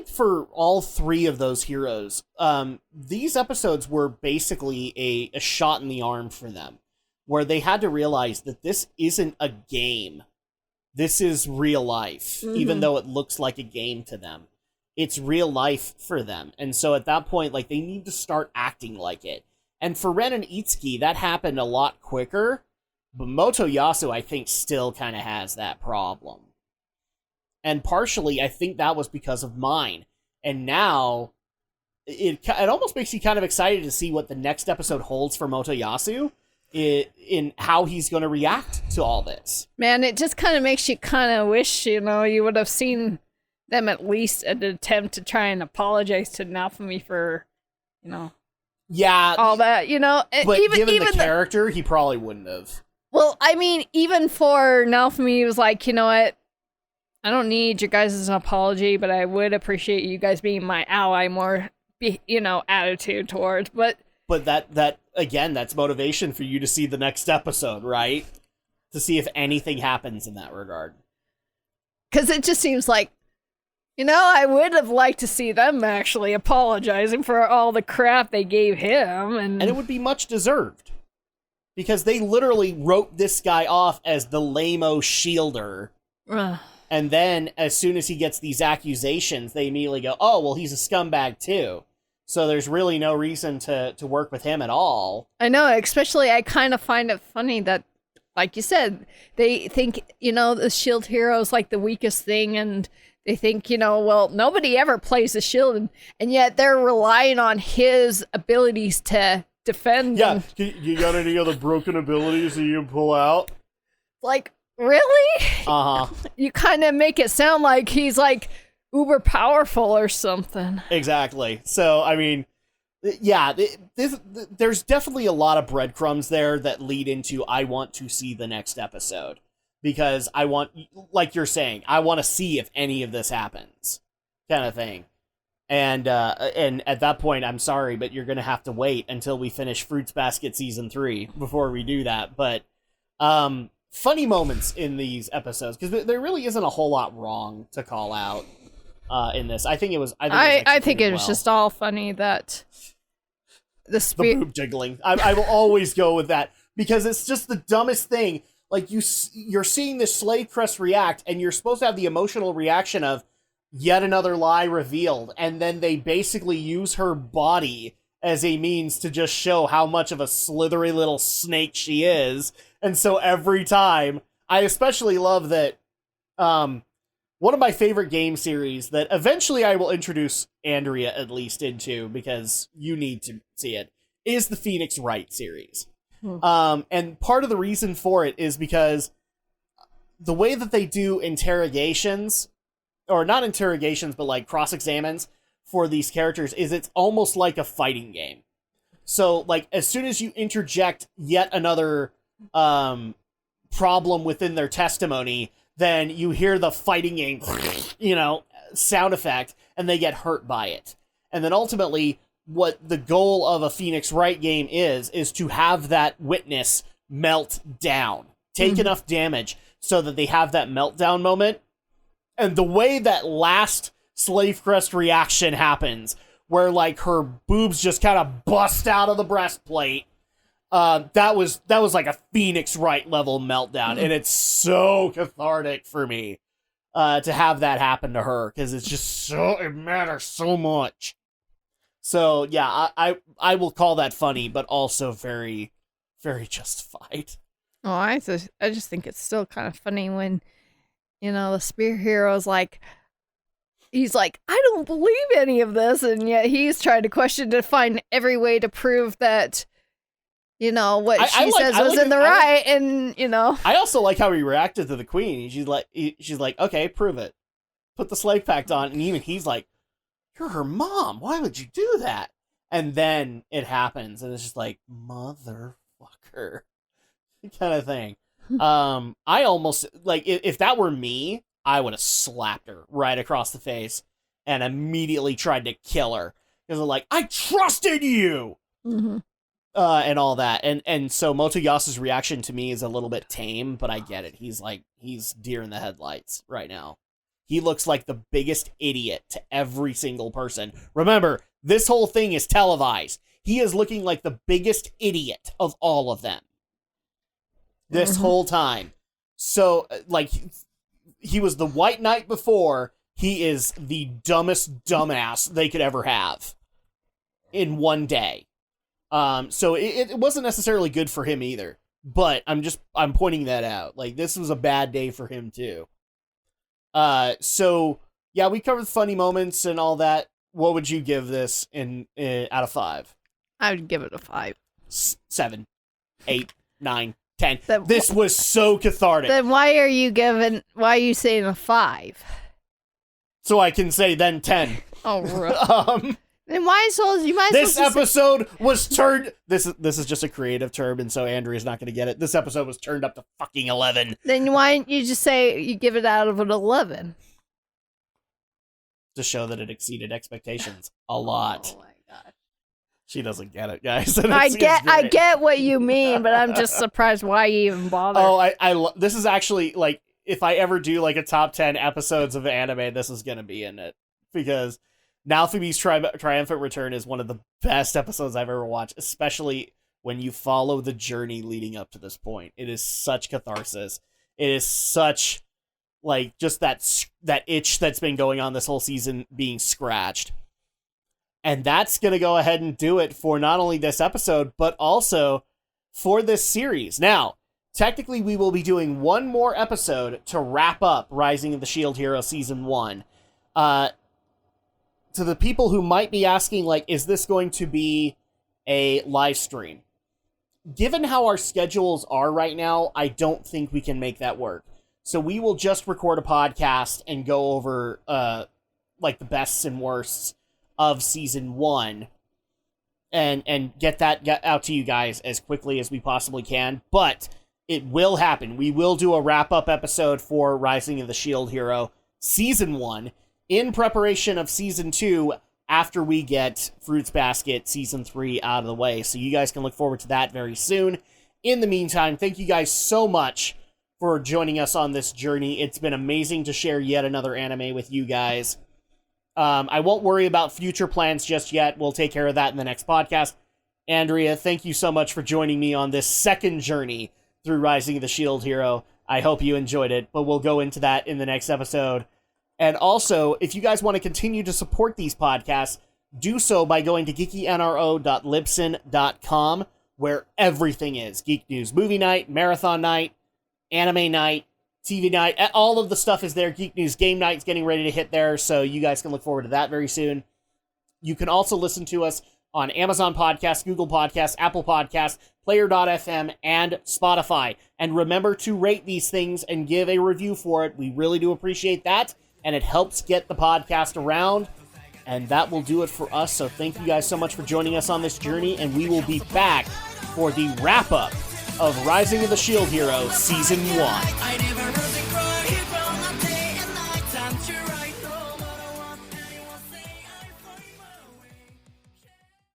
for all three of those heroes, these episodes were basically a shot in the arm for them, where they had to realize that this isn't a game. This is real life, even though it looks like a game to them. It's real life for them. And so at that point, like, they need to start acting like it. And for Ren and Itsuki, that happened a lot quicker, but Motoyasu, I think, still kind of has that problem. And partially, I think that was because of mine. And now, it almost makes you kind of excited to see what the next episode holds for Motoyasu in how he's going to react to all this. Man, it just kind of makes you kind of wish, you would have seen them at least at an attempt to try and apologize to Naofumi for, yeah, all that, But even given the character, he probably wouldn't have. Well, I mean, even for Naofumi, he was like, you know what? I don't need your guys' apology, but I would appreciate you guys being my ally more, attitude towards. But that again, that's motivation for you to see the next episode, right? To see if anything happens in that regard. Because it just seems like, I would have liked to see them actually apologizing for all the crap they gave him. And it would be much deserved. Because they literally wrote this guy off as the lame-o shielder. And then, as soon as he gets these accusations, they immediately go, oh, well, he's a scumbag too. So there's really no reason to work with him at all. I know, especially I kind of find it funny that, like you said, they think, the shield hero is like the weakest thing, and they think, well, nobody ever plays the shield, and yet they're relying on his abilities to defend. Yeah, you got any other broken abilities that you can pull out? Like, really? Uh-huh. You kind of make it sound like he's like uber powerful or something. Exactly. So, I mean, yeah, there's definitely a lot of breadcrumbs there that lead into I want to see the next episode. Because I want, like you're saying, I want to see if any of this happens, kind of thing. And at that point, I'm sorry, but you're going to have to wait until we finish Fruits Basket Season 3 before we do that. But, funny moments in these episodes, because there really isn't a whole lot wrong to call out in this. I think it was just all funny that the boob jiggling. I will always go with that because it's just the dumbest thing. Like you're seeing this Slave Crest react, and you're supposed to have the emotional reaction of yet another lie revealed, and then they basically use her body as a means to just show how much of a slithery little snake she is. And so every time, I especially love that one of my favorite game series that eventually I will introduce Andrea at least into, because you need to see it, is the Phoenix Wright series. And part of the reason for it is because the way that they do interrogations, or not interrogations, but like cross-examines for these characters, is it's almost like a fighting game. So, like, as soon as you interject yet another problem within their testimony, then you hear the fighting game, sound effect, and they get hurt by it. And then ultimately, what the goal of a Phoenix Wright game is to have that witness melt down, take enough damage so that they have that meltdown moment. And the way that last Slave Crest reaction happens, where like her boobs just kind of bust out of the breastplate, that was like a Phoenix Wright level meltdown, and it's so cathartic for me. to have that happen to her, because it's just it matters so much. So yeah, I will call that funny, but also very, very justified. Oh, I just think it's still kind of funny when, the spear hero's like, he's like, I don't believe any of this, and yet he's trying to question to find every way to prove that, what she says was in the right, and I also like how he reacted to the queen. She's like, okay, prove it. Put the slave pact on, and even he's like, you're her mom. Why would you do that? And then it happens, and it's just like, motherfucker, kind of thing. I almost, like, if that were me, I would have slapped her right across the face and immediately tried to kill her. Because I'm like, I trusted you! Mm-hmm. And all that. And so Motoyasu's reaction to me is a little bit tame, but I get it. He's deer in the headlights right now. He looks like the biggest idiot to every single person. Remember, this whole thing is televised. He is looking like the biggest idiot of all of them. This whole time. So, like, he was the White Knight before. He is the dumbest dumbass they could ever have in one day. So it wasn't necessarily good for him either. But I'm pointing that out. Like, this was a bad day for him too. So yeah, we covered funny moments and all that. What would you give this out of 5? I would give it a 5. 7, 8, 9, 10. This was so cathartic. Then why are you saying a 5? So I can say then 10. Oh, really? Then this episode was turned. This is just a creative term, and so Andrea's not going to get it. This episode was turned up to fucking 11. Then why don't you just say you give it out of an 11? To show that it exceeded expectations a lot. Oh my god. She doesn't get it, guys. I get what you mean, but I'm just surprised why you even bother. Oh, this is actually, like, if I ever do like a top 10 episodes of anime, this is going to be in it, because Naofumi's triumphant return is one of the best episodes I've ever watched, especially when you follow the journey leading up to this point. It is such catharsis. It is such, like, just that itch that's been going on this whole season being scratched. And that's going to go ahead and do it for not only this episode, but also for this series. Now, technically, we will be doing one more episode to wrap up Rising of the Shield Hero Season 1. To the people who might be asking, like, is this going to be a live stream? Given how our schedules are right now, I don't think we can make that work. So we will just record a podcast and go over, like, the bests and worsts of Season 1 and get out to you guys as quickly as we possibly can. But it will happen. We will do a wrap-up episode for Rising of the Shield Hero Season 1 in preparation of Season 2 after we get Fruits Basket Season 3 out of the way. So you guys can look forward to that very soon. In the meantime, thank you guys so much for joining us on this journey. It's been amazing to share yet another anime with you guys. I won't worry about future plans just yet. We'll take care of that in the next podcast. Andrea, thank you so much for joining me on this second journey through Rising of the Shield Hero. I hope you enjoyed it, but we'll go into that in the next episode. And also, if you guys want to continue to support these podcasts, do so by going to geekynro.libsyn.com, where everything is. Geek News Movie Night, Marathon Night, Anime Night, TV Night, all of the stuff is there. Geek News Game Night's getting ready to hit there, so you guys can look forward to that very soon. You can also listen to us on Amazon Podcasts, Google Podcasts, Apple Podcasts, Player.fm, and Spotify. And remember to rate these things and give a review for it. We really do appreciate that, and it helps get the podcast around. And that will do it for us. So thank you guys so much for joining us on this journey, and we will be back for the wrap-up of Rising of the Shield Hero Season 1.